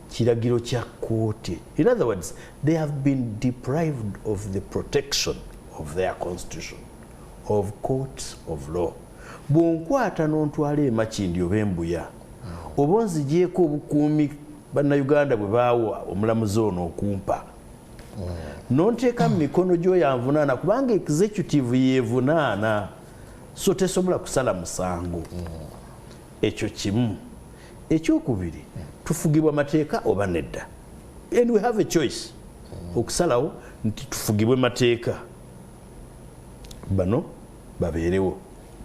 kiragiro kya kooti. In other words, they have been deprived of the protection of their constitution, of courts of law. Bw'onkwata n'ontwala emakindi oba embuya oba onzigyeko obukuumi bannayuganda bwe baawa omulamuzi ono okumpa n'onteeka mu mikono gy'oyanvunaana kubanga executive yeevunaana, so tesobola kusala musango. Ekyo kimu. Ekyokubiri, tufugibwa mateeka oba nedda. And we have a choice okusalawo nti tufugibwe mateeka, bano babeerewo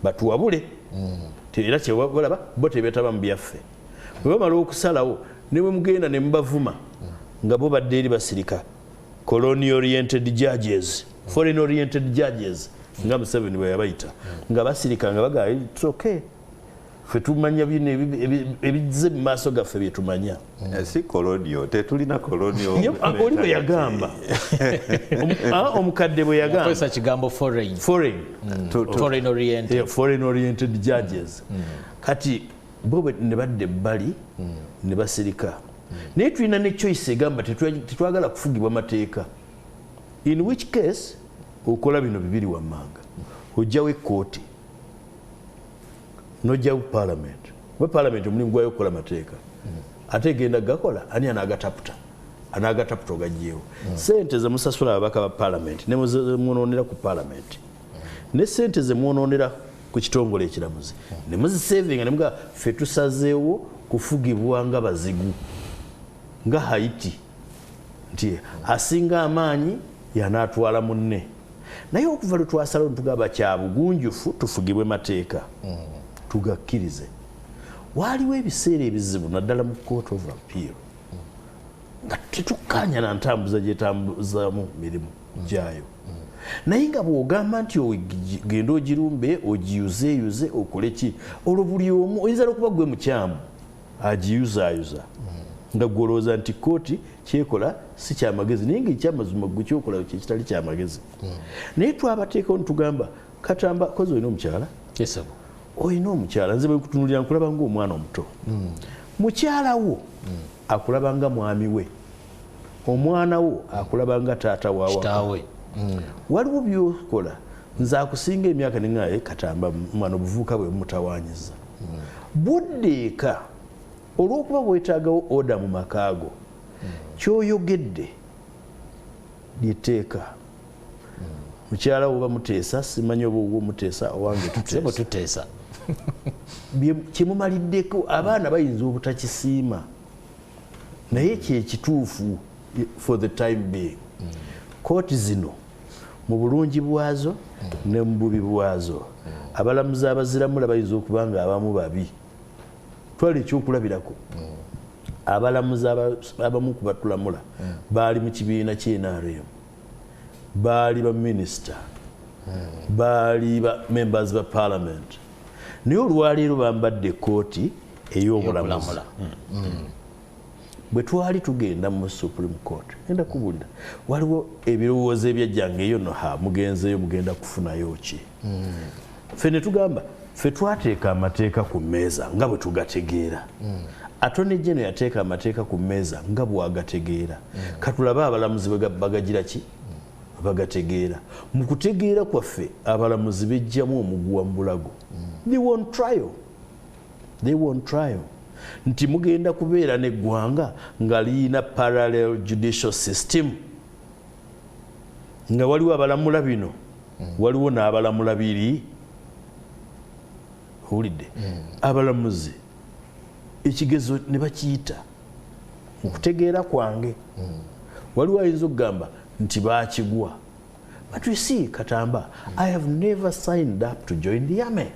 batuwabule. Era kyewalaba bo tebeetaba mu byaffe. Bwe bamala okusalawo ne bwe mugenda ne mubavuma nga bo badde eri basirika colonial oriented judges, foreign oriented judges nga Museveni bwe yabayita, nga basirika nga bagaa it's okay. Ffe tumanya bino ebize mu maaso gaffe bye tumanya. Si colonial, tetulina colonial. Oli bwe yagamba omukadde bwe yagamba Professor kigambo foreign oriented. Foreign oriented judges. Kati bo ne badde bali ne basirika. Naye tulina ne choice egamba tetwagala kufugibwa mateeka. In which case okola bino bibiri wammanga. Ojjawo ekkooti n'ojjawo parliament. We parliament omulimu gwayo okukola mateeka. Ate egenda gakola ani anaagataputa. anagataputo gajjeewo sente ze musasula ababaka ba parliament ne mwonoonera ku parliament ne sente ze mwonoonera ku kitongole ekiramuzi ne muzisavinga ne muga ffe tusazeewo kufugibwa nga bazigu nga Haiti nti asinga amaanyi yanaatwala munne naye okuva lwe twasalawo tugamba kya bugunjufu tufugibwe mateeka tugakkirize waaliwo ebiseera ebizibu naddala mu court of appeal nga tetukkaanya na ntambuza gyetambuzaamu mirimu gyayo naye nga bw'ogamba nti genda ogirumbe ogiyuzeeyuze okole ki olwo buli omu oyinza n'okuba gwe mukyamu agiyuzaayuza nga gwolowooza nti kooti kyekola si kyamagezi naye ngaekyamazima gwe kyokola kyekitali kyamagezi naye twabateekawo nitugamba Katamba kozi olina omukyala olina omukyala nze bwe kutunulira nkulaba ng'omwana omuto mukyala wo akulaba nga mwami we omwana wo akulaba nga taata waawe waliwo byokola nze akusinga emyaka neŋŋaye Katamba mwana obuvubuka bwe mutawaanyiza budde eka olw'okuba bwetaagawo oda mu makaago kyoyogedde lyeteeka mukyala wo bamuteesa simanyi oba obwo muteesa owange tuteesa kyemumaliddeko abaana bayinza obutakisiima naye kyekituufu for the time being kooti zino mu bulungi bwazo ne mu bubi bwazo abalamuzi abaziramula bayinza okuba nga abamu babi twali ekyokulabirako abalamuzi abamu ku batulamula baali mu kibiina ky'NRM baali ba minisita baali ba members ba parliament naye olwaleero bambadde kooti ey'obulamuzi bwe twali tugenda mu Supreme Court enda kubulira waliwo ebirowoozo ebyajjanga eyo no mugenzeyo mugenda kufunayo ki ffe ne tugamba ffe twateeka amateeka ku mmeeza nga bwe tugategeera Attorney General yateeka amateeka ku mmeeza nga bw'agategeera katulabe abalamuzi bagagira ki bagategeera mu kutegeera kwaffe abalamuzi bejjamu omuguwa mu bulago they won trial nti mugenda kubeera n'eggwanga nga liyina parallel judicial system nga waliwo abalamula bino waliwo n'abalamula biri owulidde abalamuzi ekigezo ne bakiyita mu kutegeera kwange waliwo ayinza okugamba nti baakigwa but you see Katamba I have never signed up to join the army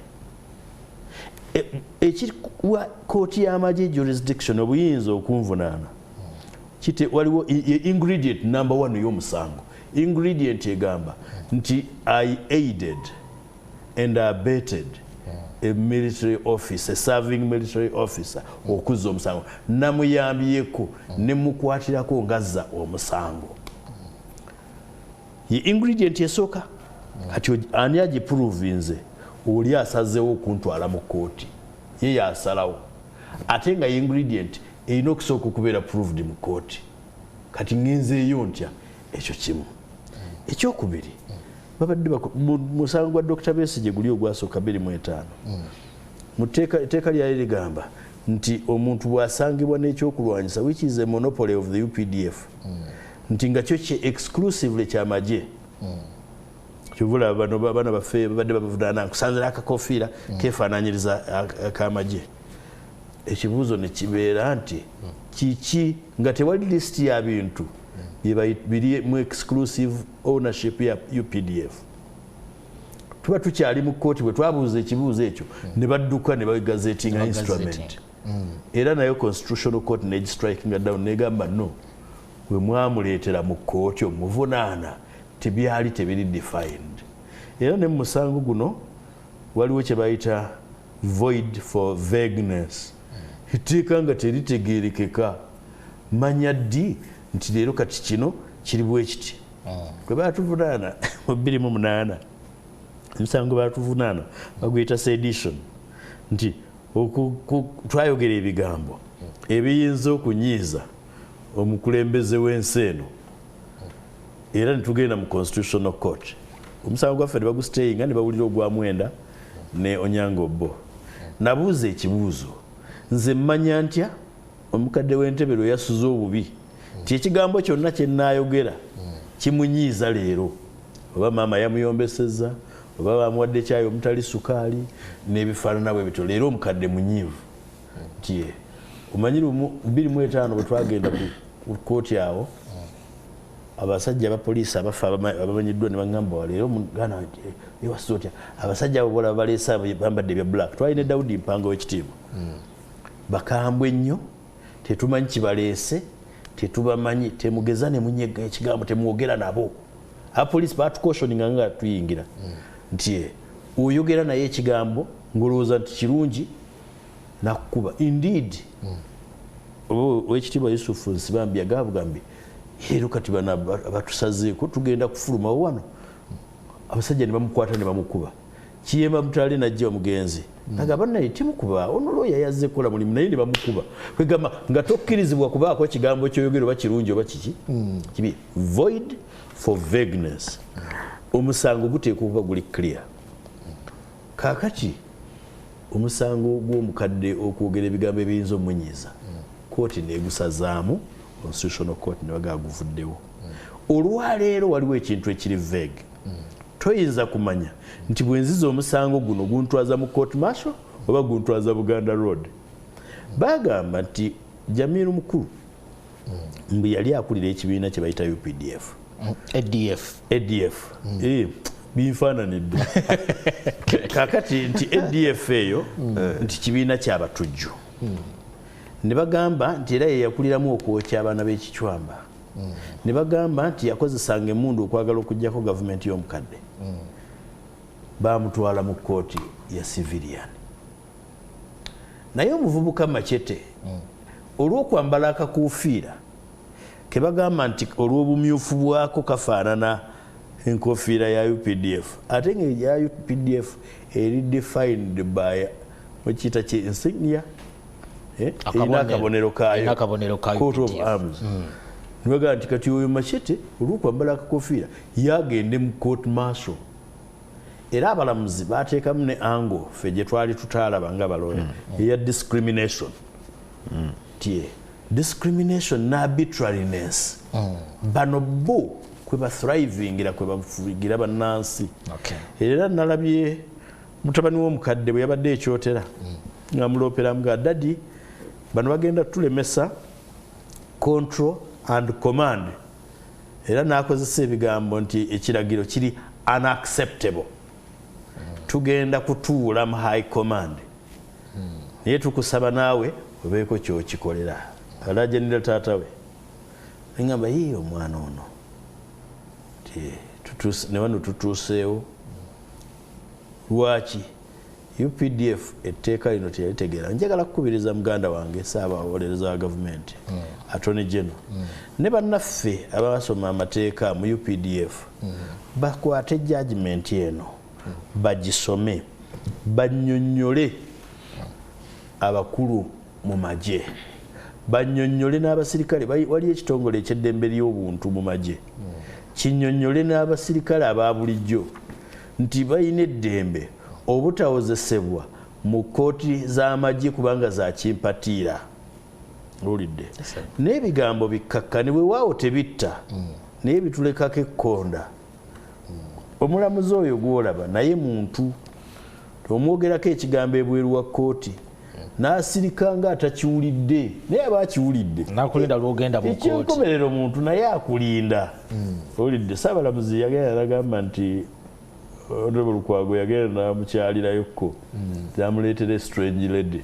ekikuwa kooti y'amagye jurisdiction obuyinza okunvunaana kite waliwo ingredient number 1 y'omusango ingredient egamba nti I aided and abetted a military officer, a serving military officer okuzza omusango namuyambyeko ne mukwatirako ngazza omusango ye ingredient esooka kati ani agiprove nze oli asazeewo okuntwala mu kooti ye yasalawo ate nga ingredient erina okusooka okubeera proved mu kooti kati ngenzeeyo ntya ekyo kimu ekyokubiri babadde musango gwa Dr. Besigye guli ogwasooka 25 mu tteeka lyali ligamba nti omuntu bw'asangibwa n'ekyokulwanyisa which is a monopoly of the UPDF nti nga kyo exclusively kyamagye kyovula bano baffe babadde bavunaana nkusanzira akakofiira kefaananyiriza akamagye ekibuuzo ne kibeera nti kiki nga tewali lisiti ya bintu biri mu exclusive ownership ya UPDF tuba tukyali mu kooti bwe twabuuza ekibuuzo ekyo ne badduka ne bagazetinga instrument era nayo constitutional court negistrikinga down negamba no bwe mwamuleetera mu kooti omuvunaana tebyali tebiri defined era ne musango guno waliwo kye bayita void for vagueness iteeka nga teritegeerekeka manya ddi nti leero kati kino kiri bwe kiti kwe baatuvunaana mu 2008 emisango baatuvunaana baguyita sedition nti twayogera ebigambo ebiyinza okunyiiza omukulembeze w'ensi eno era netugenda mu constitutional court omusango gwaffe ne bagustayinga ne bawulira ogwamwenda ne Onyango Obbo nabuuza ekibuuzo nze mmanya ntya omukadde w'entebe lwe yasuza obubi nti ekigambo kyonna kye nnaayogera kimunyiiza leero oba maama yamuyombeseza oba bamuwadde kyayi omutali sukaali n'ebifaanana bwe bityo leero omukadde munyiivu nti omanyi 25 bwe twagenda ku kooti awo abasajja abapoliisi abafa abamanyiddwa ne baŋŋamba leero omuganda ewasiza otya abasajja abo bola baleesa bambadde ebya black twalina Dawudi Mpanga w'ekitiibwa bakambwe ennyo tetumanyi kibaleese tetubamanyi temugeza ne munyega ekigambo temwogera nabo abapoliisi batukoshoninga nga tuyingira nti oyogera naye ekigambo ngolowooza nti kirungi nakukuba indeed owekitiibwa Yusufu Nsibambi yagambye leero kati bana abatusazeeko tugenda kufulumawo wano abasajja ne bamukwata ne bamukuba Kiyemba Mutale najja omugenzi agamba naye timukuba ono looya yazze kola mulimu naye ne bamukuba kwegamba nga tokkirizibwa kubaako ekigambo kyoyogera oba kirungi oba kiki kibi void for vagueness omusango guteekwa okuba guli clear kaakati omusango gw'omukadde okwogera ebigambo ebiyinza omunyiiza kooti neegusazaamu constitutional court ne bagaguvuddewo olwaleero waliwo ekintu ekiri vague toyinza kumanya nti bwenziza omusango guno guntwaza mu court martial oba guntwaza Buganda Road bagamba nti Jamiru mukulu mbu yali akulira ekibiina kye bayita UPDF ADF binfaananidde kakati nti ADF eyo nti kibiina kyabatujju ne bagamba nti era yeyakuliramu okwokya abaana b'ekicwamba ne bagamba nti yakozesanga emmundu okwagala okugjako gavumenti y'omukadde bamutwala mu kooti ya civilian naye omuvubuka Machete olw'okwambala akakuufiira ke bagamba nti olw'obumyufu bwako kafaanana enkofiira ya UPDF ate nga ya UPDF eri defined by mukiyita ki insignia erina akabonero kaayo coat of arms nibaga nti kati oyo Machete olw'okwambala akakofiira yagende mu court martial era abalamuzi bateekamu ne ango ffe gye twali tutaalaba nga balooya eya discrimination discrimination ne arbitrariness bano bo kwe bathrivingira kwe bafugira bannansi era nalabye mutabani w'omukadde bwe yabadde ekyotera nga mulooperamu ga dadi bano bagenda tulemesa control and command era n'akozesa ebigambo nti ekiragiro kiri unacceptable tugenda kutuula mu high command naye tukusaba naawe obeeko kyokikolera alajenera taata we ngamba yii omwana ono ne wano tutuuseewo lwaki UPDF etteeka lino teyalitegeera njagala kukubiriza muganda wange Ssaabawolereza wa gavumenti Attorney General ne bannaffe abasoma amateeka mu UPDF bakwate judgment eno bagisome bannyonnyole abakulu mu magye bannyonnyole n'abasirikale wali ekitongole eky'eddembe ly'obuntu mu magye kinnyonnyole n'abasirikale aba bulijjo nti balina eddembe obutawozesebwa mu kooti z'amagye kubanga za kimpatiira olidde n'ebigambo bikkakkane bwewaawo tebitta naye bitulekako ekkonda omulamuzi oyo gwolaba naye muntu omwogerako ekigambo ebweru wa kooti n'asirika nga atakiwulidde naye aba akiwulidde nakulinda lwogenda mu kooti ekyenkomerero omuntu naye akulinda olidde Ssaabalamuzi yagenda nagamba nti Honorable Lukwago yagenda namukyalirayokko yamuleetera strange lady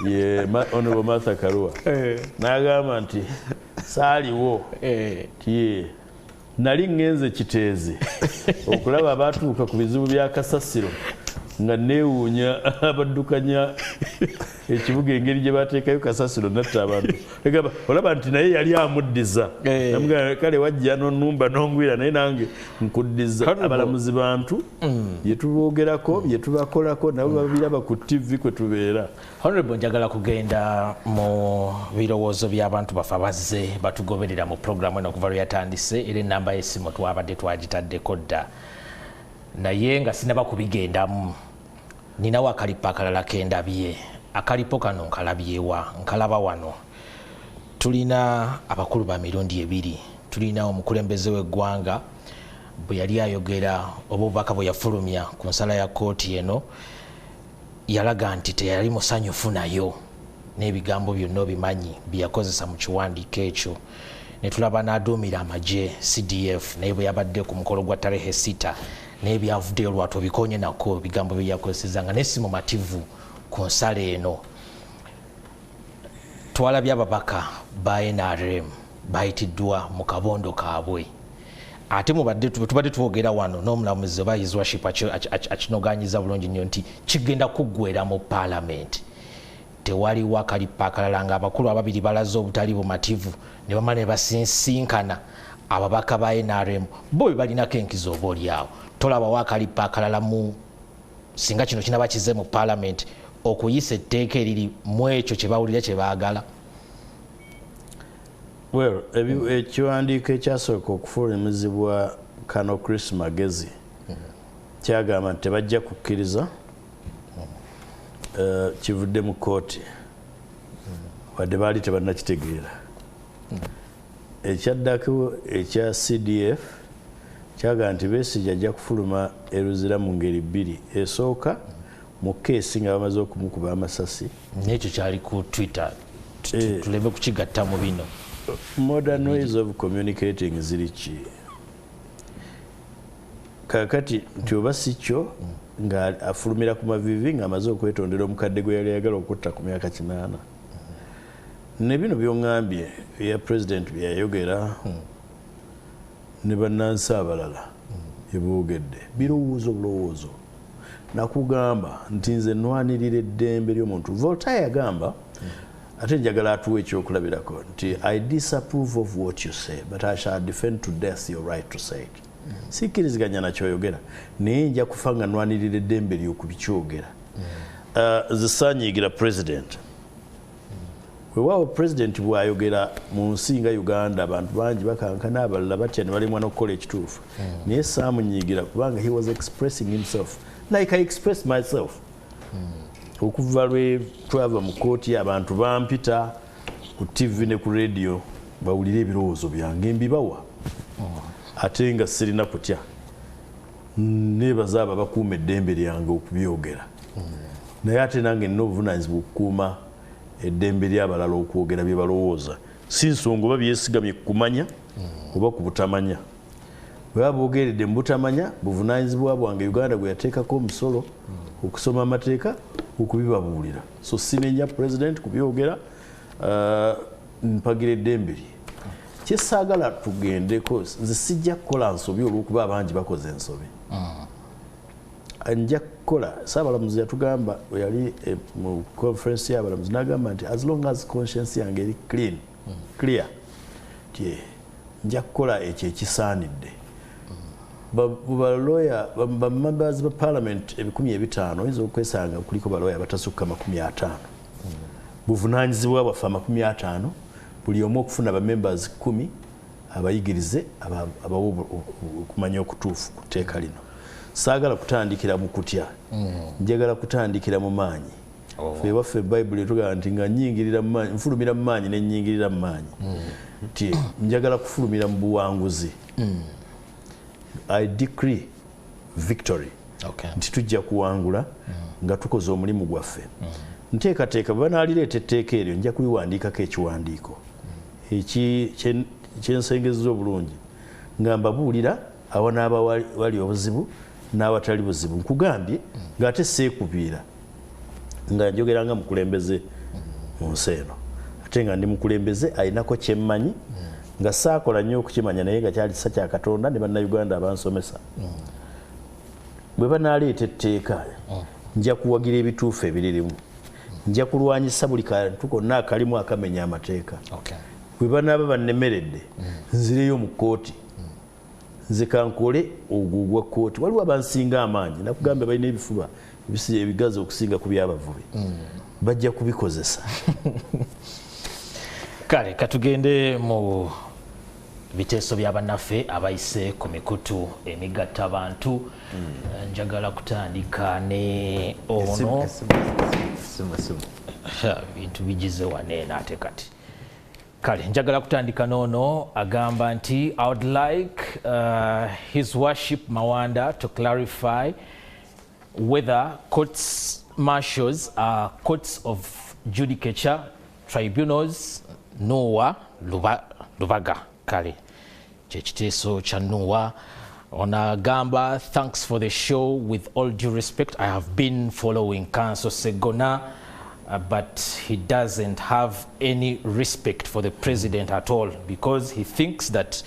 ye Honorable Martha Karua n'agamba nti saaliwo tiye nali ngenze kiteeze okulaba abatuuka ku bizibu bya kasasiro nga neewuunya abaddukanya ekibuga engeri gye bateekayo kasasiro natta abantu olaba nti naye yali amuddiza kale wajja nonumba nongwira naye nange nkuddiza abalamuzi bantu byetubogerako byetubakolako nabo babiraba ku TV kwe tubeera. Honorable, njagala kugenda mu birowoozo by'abantu baffe abazze batugoberera mu programu eno okuva lwe yatandise era ennamba y'essimu twabadde twagitaddeko dda naye nga sinaba kubigendamu ninawo akalipo akalala kendabye akalipo kano nkalabyewa nkalaba wano tulina abakulu ba mirundi ebiri. Tulina omukulembeze w'eggwanga bwe yali ayogera obubaka bwe yafulumya ku nsala ya kooti eno yalaga nti teyali musanyufu nayo n'ebigambo byonna obimanyi bye yakozesa mu kiwandiiko ekyo. Ne tulaba n'aduumira amagye CDF naye bwe yabadde ku mukolo gwa tarehe 6 naye byavuddeyo lwatu bikonye nako ebigambo bye yakozeseza nga n'esi mumativu ku nsala eno. Twalabye ababaka ba NRM bayitiddwa mu kabondo kaabwe. Ate tubadde twogera wano n'omulamuzi oba his worship akinoganyiza bulungi nnyo nti kigenda kuggwera mu Parliament. Tewaliwo akalipo akalala nga abakulu ababiri balaze obutali bumativu ne bamala ne basinsinkana ababaka ba NRM bo balinako enkizo oba oliawo. Tolabawo akalipo akalala mu singa kino kinaba kize mu Parliament okuyisa etteeka eriri mu ekyo kye bawulira kye baagala. Well, ekiwandiiko ekyasooka okufulumizibwa Kano Chris Magezi kyagamba nti tebajja kukkiriza kivudde mu kooti wadde baali tebannakitegeera. Ekyaddako ekya CDF kyagamba nti Besigye ajja kufuluma eruzira mu ngeri bbiri. Esooka mu keesi nga bamaze okumukuba amasasi. N'ekyo kyali ku Twitter. Tuleme kukigatta mu bino. Modern ways of communicating ziri ki? Kakati nti oba si kyo nga afulumira ku mavivi ng'amaze okwetondera omukadde gwe yali ayagala okutta ku myaka 8. Ne bino by'oŋŋambye eya president bye yayogera ne bannansi abalala bye boogedde birowoozo bulowoozo. Nakugamba nti nze nnwanirira eddembe ly'omuntu. Voltaire yagamba ate njagala atuwa ekyokulabirako nti I disapprove of what you say but I shall defend to death your right to say it. Sikkiriziganya nakyoyogera naye nja kufa nga nnwanirira eddembe ly'okubikyogera. Zisaanyiigira president. Weewaawo president bw'ayogera mu nsi nga Uganda abantu bangi bakankana abalala batya ne balemwa n'okukola ekituufu. Naye saamunyiigira kubanga he was expressing himself like I express myself. Okuva lwe twava mu kooti abantu bampita ku TV ne ku radio bawulire ebirowoozo byange mbibawa. Ate nga sirina kutya. Neebaza abo abakuuma eddembe lyange okubyogera. Naye ate nange nina obuvunaanyizibwa okukuuma eddembe ly'abalala okwogera bye balowooza. Si nsonga oba byesigamye ku kumanya oba ku butamanya. Bwe baba boogeredde mu butamanya buvunaanyizibwa bwange Uganda gwe yateekako omusolo okusoma amateeka okubibabuulira. So sinenya president kubyogera mpagira eddembe lye. Kyesaagala tugendeko nze sijja kukola nsobi olw'okuba abangi bakoze ensobi. Nja kukola Saabalamuzi yatugamba we yali mu conference y'abalamuzi n'agamba nti as long as conscience yange eri clear nja kukola ekyo ekisaanidde. Balawyer members ba parliament 1500 oyinza okwesanga kuliko balawyer batasukka 50. Buvunaanyizibwa bwaffe 50 buli omu okufuna ba members 10 abayigirize abawo okumanya okutuufu ku tteeka lino. Saagala kutandikira mu kutya. Njagala kutandikira mu maanyi. Ffe waffe Bible etugamba nti nga nnyingirira mu maanyi nfulumira mu maanyi ne nnyingirira mu maanyi. Njagala kufulumira mu buwanguzi. I decree victory. Nti tujja kuwangula nga tukoze omulimu gwaffe. Nteekateeka bwe banaalireta etteeka eryo nja kuliwandiikako ekiwandiiko kyensengezza obulungi nga mbabuulira awo n'aba wali obuzibu n'awatali buzibu. Nkugambye ng'ate seekubiira nga njogera nga mukulembeze mu nsi eno ate nga ndi mukulembeze alinako kyemmanyi nga saakola nnyo okukimanya naye nga kyali kisa kya Katonda ne bannayuganda abansomesa. Bwe banaaleeta etteeka nja kuwagira ebituufu ebiririmu. Nja kulwanyisa buli kantu konna akalimu akamenya amateeka. Bwe banaaba bannemeredde nzireyo mu kooti nze kankole ogwo gwa kooti. Waliwo abansinga amaanyi nakugamba balina ebifuba ebigazi okusinga ku byabavubi. Bajja kubikozesa. Kale katugende mu biteeso bya bannaffe abayise ku mikutu emigatta abantu. Njagala kutandika ne ono bintu bigize waneena ate kati kale njagala kutandika noono agamba nti I would like His Worship Mawanda to clarify whether courts martials are courts of judicature tribunals Nowa Lubaga kale kyekiteeso kya Nowa onagamba thanks for the show. With all due respect, I have been following Council Segona, but he doesn't have any respect for the president at all because he thinks that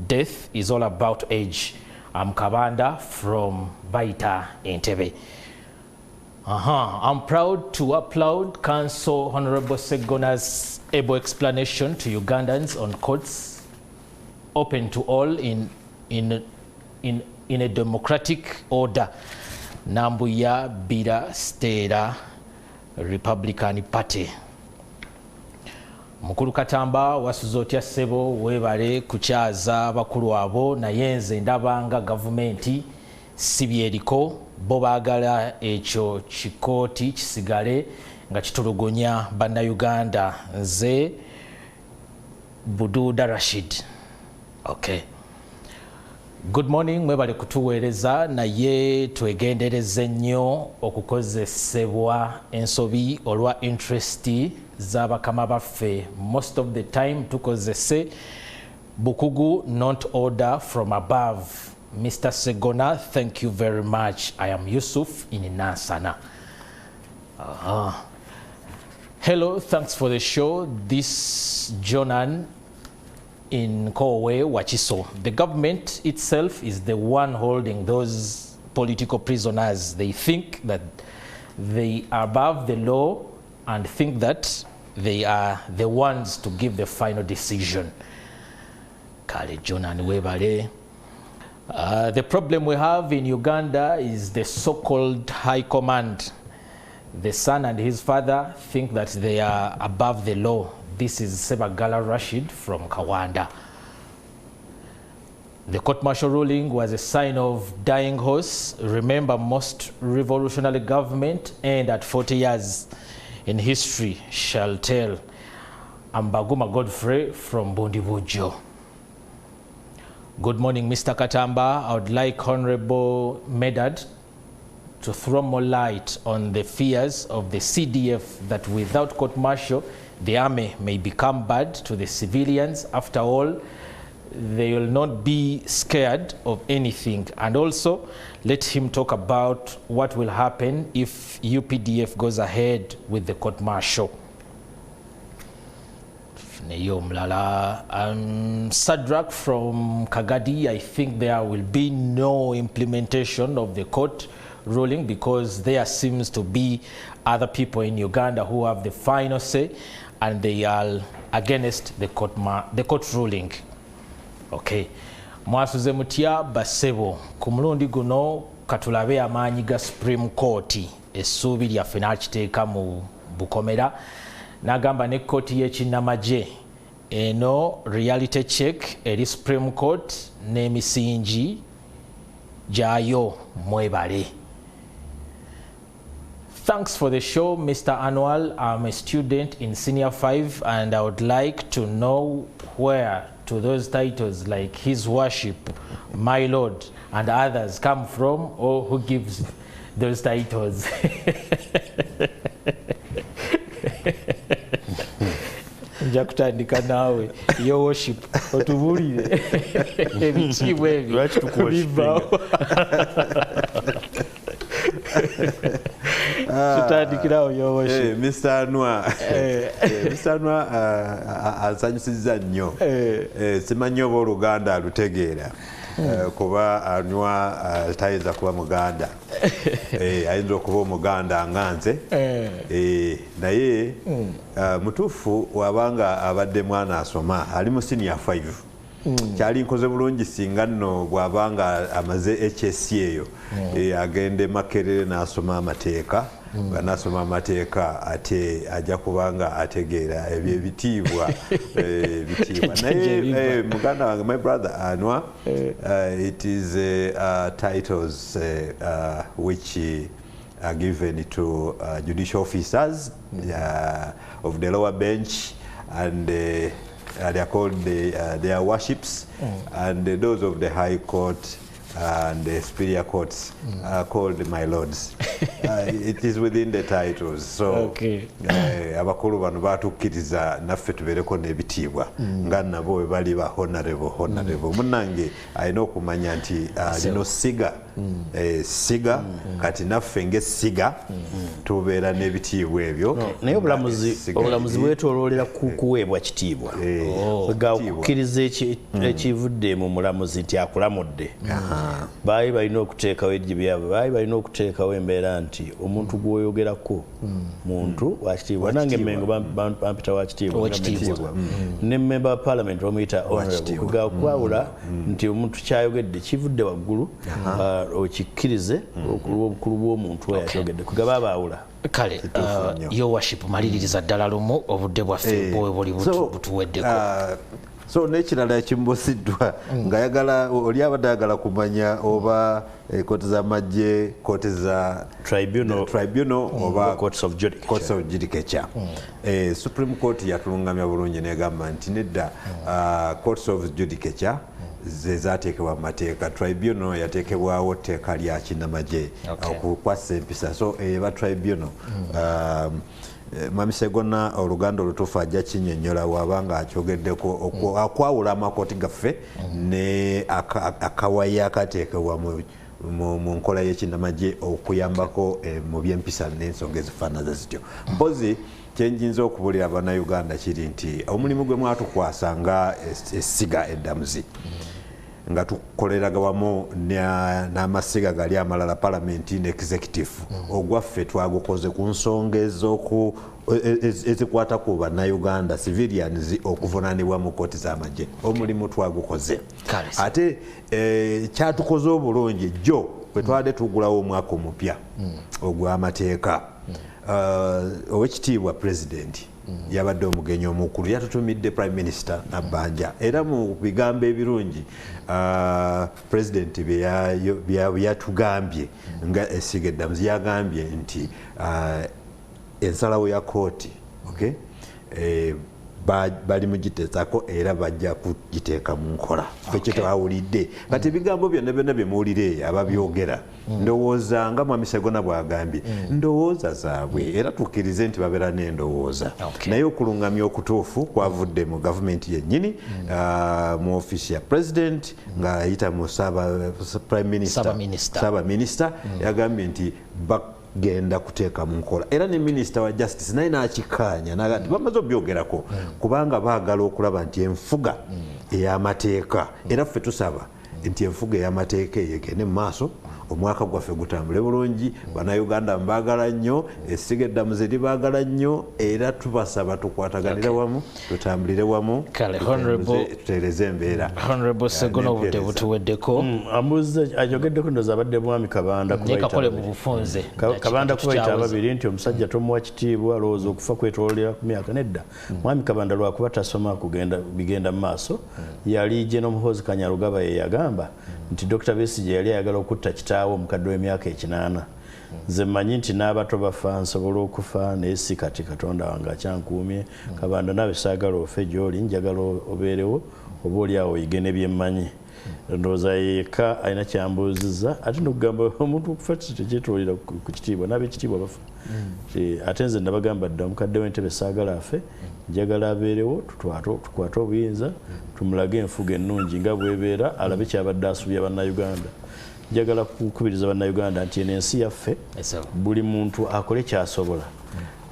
death is all about age. I'm Kabanda from Baita Entebbe. I'm proud to applaud Council Honorable Segona's able explanation to Ugandans on courts open to all in a democratic order. Nambuya Bida Stera Republican Party. Mukulu Katamba wasuzotya ssebo webale kukyaza bakulu abo naye nze ndabanga gavumenti sibyeriko bo baagala ekyo kikooti kisigale nga kitulugunya bannayuganda. Nze Bududa Rashid. Okay. Good morning, mwebale kutuweereza naye twegendereze nnyo okukozesebwa ensobi olwa interest z'abakama baffe. Most of the time tukozese bukugu not order from above. Mr. Segona, thank you very much. I am Yusuf in Nansana. Hello, thanks for the show. This Jonan in Kowe, Wachiso. The government itself is the one holding those political prisoners. They think that they are above the law and think that they are the ones to give the final decision. Kale Jonan Webale. The problem we have in Uganda is the so-called high command. The son and his father think that they are above the law. This is Sebagala Rashid from Kawanda. The court-martial ruling was a sign of dying horse. Remember, most revolutionary government end at 40 years in history shall tell. Ambaguma Godfrey from Bundibujo. Good morning, Mr. Katamba. I would like Honorable Medad to throw more light on the fears of the CDF that without court-martial, the army may become bad to the civilians. After all, they will not be scared of anything. And also, let him talk about what will happen if UPDF goes ahead with the court-martial. Sadrak from Kagadi, I think there will be no implementation of the court ruling because there seems to be other people in Uganda who have the final say and they are against the court ruling. Okay. Mwasuze mutya basebo ku mulundi guno katulabe amaanyi ga Supreme Court essuubi lyaffe n'akiteeka mu Bukomera n'agamba ne kkooti y'ekinnamagye eno reality check eri Supreme Court n'emisingi gyayo mwebale. Thanks for the show, Mr. Anwal. I'm a student in Senior 5 and I would like to know where to those titles like His Worship, My Lord and others come from, or who gives those titles. Nja kutandika nawe Your Worship otubulire ebikiibwa ebyo lwaki tukuwashipinga tutandikirawo Your Worship. Mr. Anwa Mr. Anwa ansanyusizza nnyo simanyi oba Oluganda alutegeera kuba Anwa tayinza kuba Muganda ayinza okuba Omuganda nga nze naye mutuufu wabanga abadde mwana asoma ali mu Senior 5 kyali nkoze bulungi singa nno bwabanga amaze HSC eyo agende Makerere n'asoma amateeka nasoma amateeka ate ajja kubanga ategeera ebyo ebitiibwa bitiibwa naye muganda wange my brother Anwa it is titles which are given to judicial officers of the lower bench and they are called their worships, and those of the High Court and the superior courts are called my lords. It is within the titles. So abakulu bano batukkiriza naffe tubeereko n'ebitiibwa nga nabo bwe bali ba honorable munnange alina okumanya nti lino siga siga kati naffe ng'essiga tubeera n'ebitiibwa ebyo naye obulamuzi bwetoloolera kuweebwa kitiibwa ga okukkiriza ekivudde mu mulamuzi nti akulamudde baali balina okuteekawo ejji byabwe baali balina okuteekawo embeera nti omuntu gwoyogerako muntu wakitiibwa nange Mengo bampita wakitiibwa ne member of parliament bamuyita honorable ga okwawula nti omuntu kyayogedde kivudde waggulu okikkirize obukulu bw'omuntu oyo akyogedde kugaba abaawula kale your worship maliririza ddala lumu obudde bwaffe bwe buli butuweddeko so n'ekirala ekimbusiddwa ng'ayagala oli abadde ayagala kumanya oba kooti z'amagye kooti za tribunal oba courts of judicature. Supreme Court yatulungamya bulungi negamba nti nedda courts of judicature ze zaateekebwa mu mateeka, tribunal yateekebwawo tteeka lya kinnamagye okukwasa empisa, so eba tribunal Mami Segona oluganda olutuufu ajja kinnyonnyola wabanga akyogeddeko akwawula amakooti gaffe ne akawaya akateekebwa mu nkola y'ekinnamagye okuyambako mu by'empisa n'ensonga ezifaanaza zityo. Mpozi kyenjinza okubulira bannayuganda kiri nti omulimu gwe mwatukwasa nga essiga eddamuzi nga tukoleraga wamu n'amasiga gali amalala palamenti ne executive ogwaffe twagukoze ku nsonga ezikwata ku bannayuganda civilians okuvunaanibwa mu kooti z'amagye. Omulimu twagukoze ate kyatukoze obulungi jjo bwe twadde tugulawo omwaka omupya ogw'amateeka owekitiibwa president yabadde omugenyi omukulu yatutumidde prime minister Nabbanja era mu bigambo ebirungi president byatugambye nga essiga eddamuzi yagambye nti ensalawo ya kooti bali mugiteekako era bajja kugiteeka mu nkola ffe twawulidde kati ebigambo byonna byonna bye muwulire ababyogera ndowooza nga Mwami Segona bw'agambye ndowooza zaabwe era tukkirize nti babeera n'endowooza naye okulungamya okutuufu kwavudde mu gavumenti yennyini mu ofiisi ya president ng'ayita mu ssaaba minisita yagambye nti genda kuteeka mu nkola era ne minisita wa justice naye n'akikkaanya naga nti bamaze obyogerako kubanga baagala okulaba nti enfuga ey'amateeka era ffe tusaba nti enfuga ey'amateeka eyo egende mu maaso omwaka gwaffe gutambule bulungi. Bannayuganda mbaagala nnyo, essiga eddamuzi libaagala nnyo era tubasaba tukwataganire wamu tutambulire wamu tuteereze embeera. Honorable Segona obudde butuweddeko ambuuza ajogeddeko ndoza abadde Mwami Kabanda kubayita ababiri nti omusajja tomuwa kitiibwa alowooza okufa kwetoloolera ku myaka nedda. Mwami Kabanda lwakuba tasoma bigenda mu maaso yali General Muhoozi Kanyarugaba ye yagamba nti Dr. Besigye yali ayagala okutta kitaawo omukadde w'emyaka 8. Nze mmanyi nti n'abato bafa nsobola okufa naye si kati Katonda wange akyankuumye. Kabanda nawe saagala ofe gy'oli njagala obeerewo oba oli awo oyige ne bye mmanyi. Ndowooza yekka alina kyambuuzizza ate n'okugamba omuntu okufa tekyetoloolera ku kitiibwa n'ab'ekitiibwa bafa. Ate nze nabagamba dda omukadde w'entebe saagala afe njagala abeerewo tukwate obuyinza tumulage enfuga ennungi nga bw'ebeera alabe kyabadde asubya bannayuganda. Njagala kukubiriza bannayuganda nti eno ensi yaffe buli muntu akole kyasobola.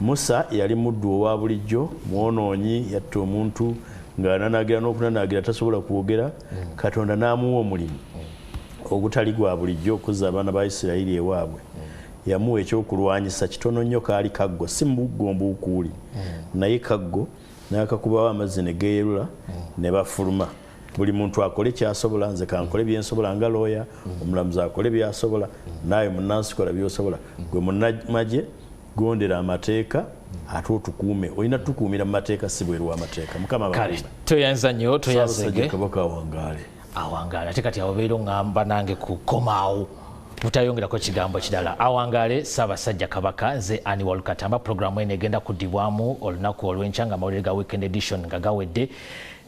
Musa yali muddu owa bulijjo mwonoonyi yatta omuntu ng'ananaagira n'okunanaagira tasobola kwogera. Katonda n'amuwa omulimu ogutali gwa bulijjo okuzza abaana ba Isirayiri ewaabwe. Yamuwa ekyokulwanyisa kitono nnyo kaali kaggo si mugombo ukuuli naye kaggo n'akakubawo amazzi ne geeyerula ne bafuluma. Buli muntu akole kyasobola. Nze kankole byensobola nga looya, omulamuzi akole byasobola, naawe munnansi kola byosobola. Gwe munnamagye gondera amateeka ate otukuume. Olina tukuumira mu mateeka si bweru w'amateeka. Mukama kale toyanza nnyo toyanzege Kabaka awangaale ate kati awo beera oŋŋamba nange kukomaawo butayongerako kigambo kirala. Awangale Ssaabasajja Kabaka nze Ani Walukatamba. Programu eno egenda kuddibwamu olunaku olw'enkya nga amawulire ga Weekend Edition nga gawedde.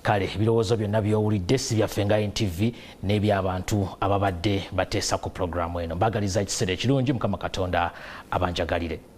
Kale ebirowoozo byonna by'owulidde si byaffe nga NTV n'eby'abantu ababadde bateesa ku programu eno. Mbagaliza ekiseera ekirungi, Mukama Katonda abanjagalire.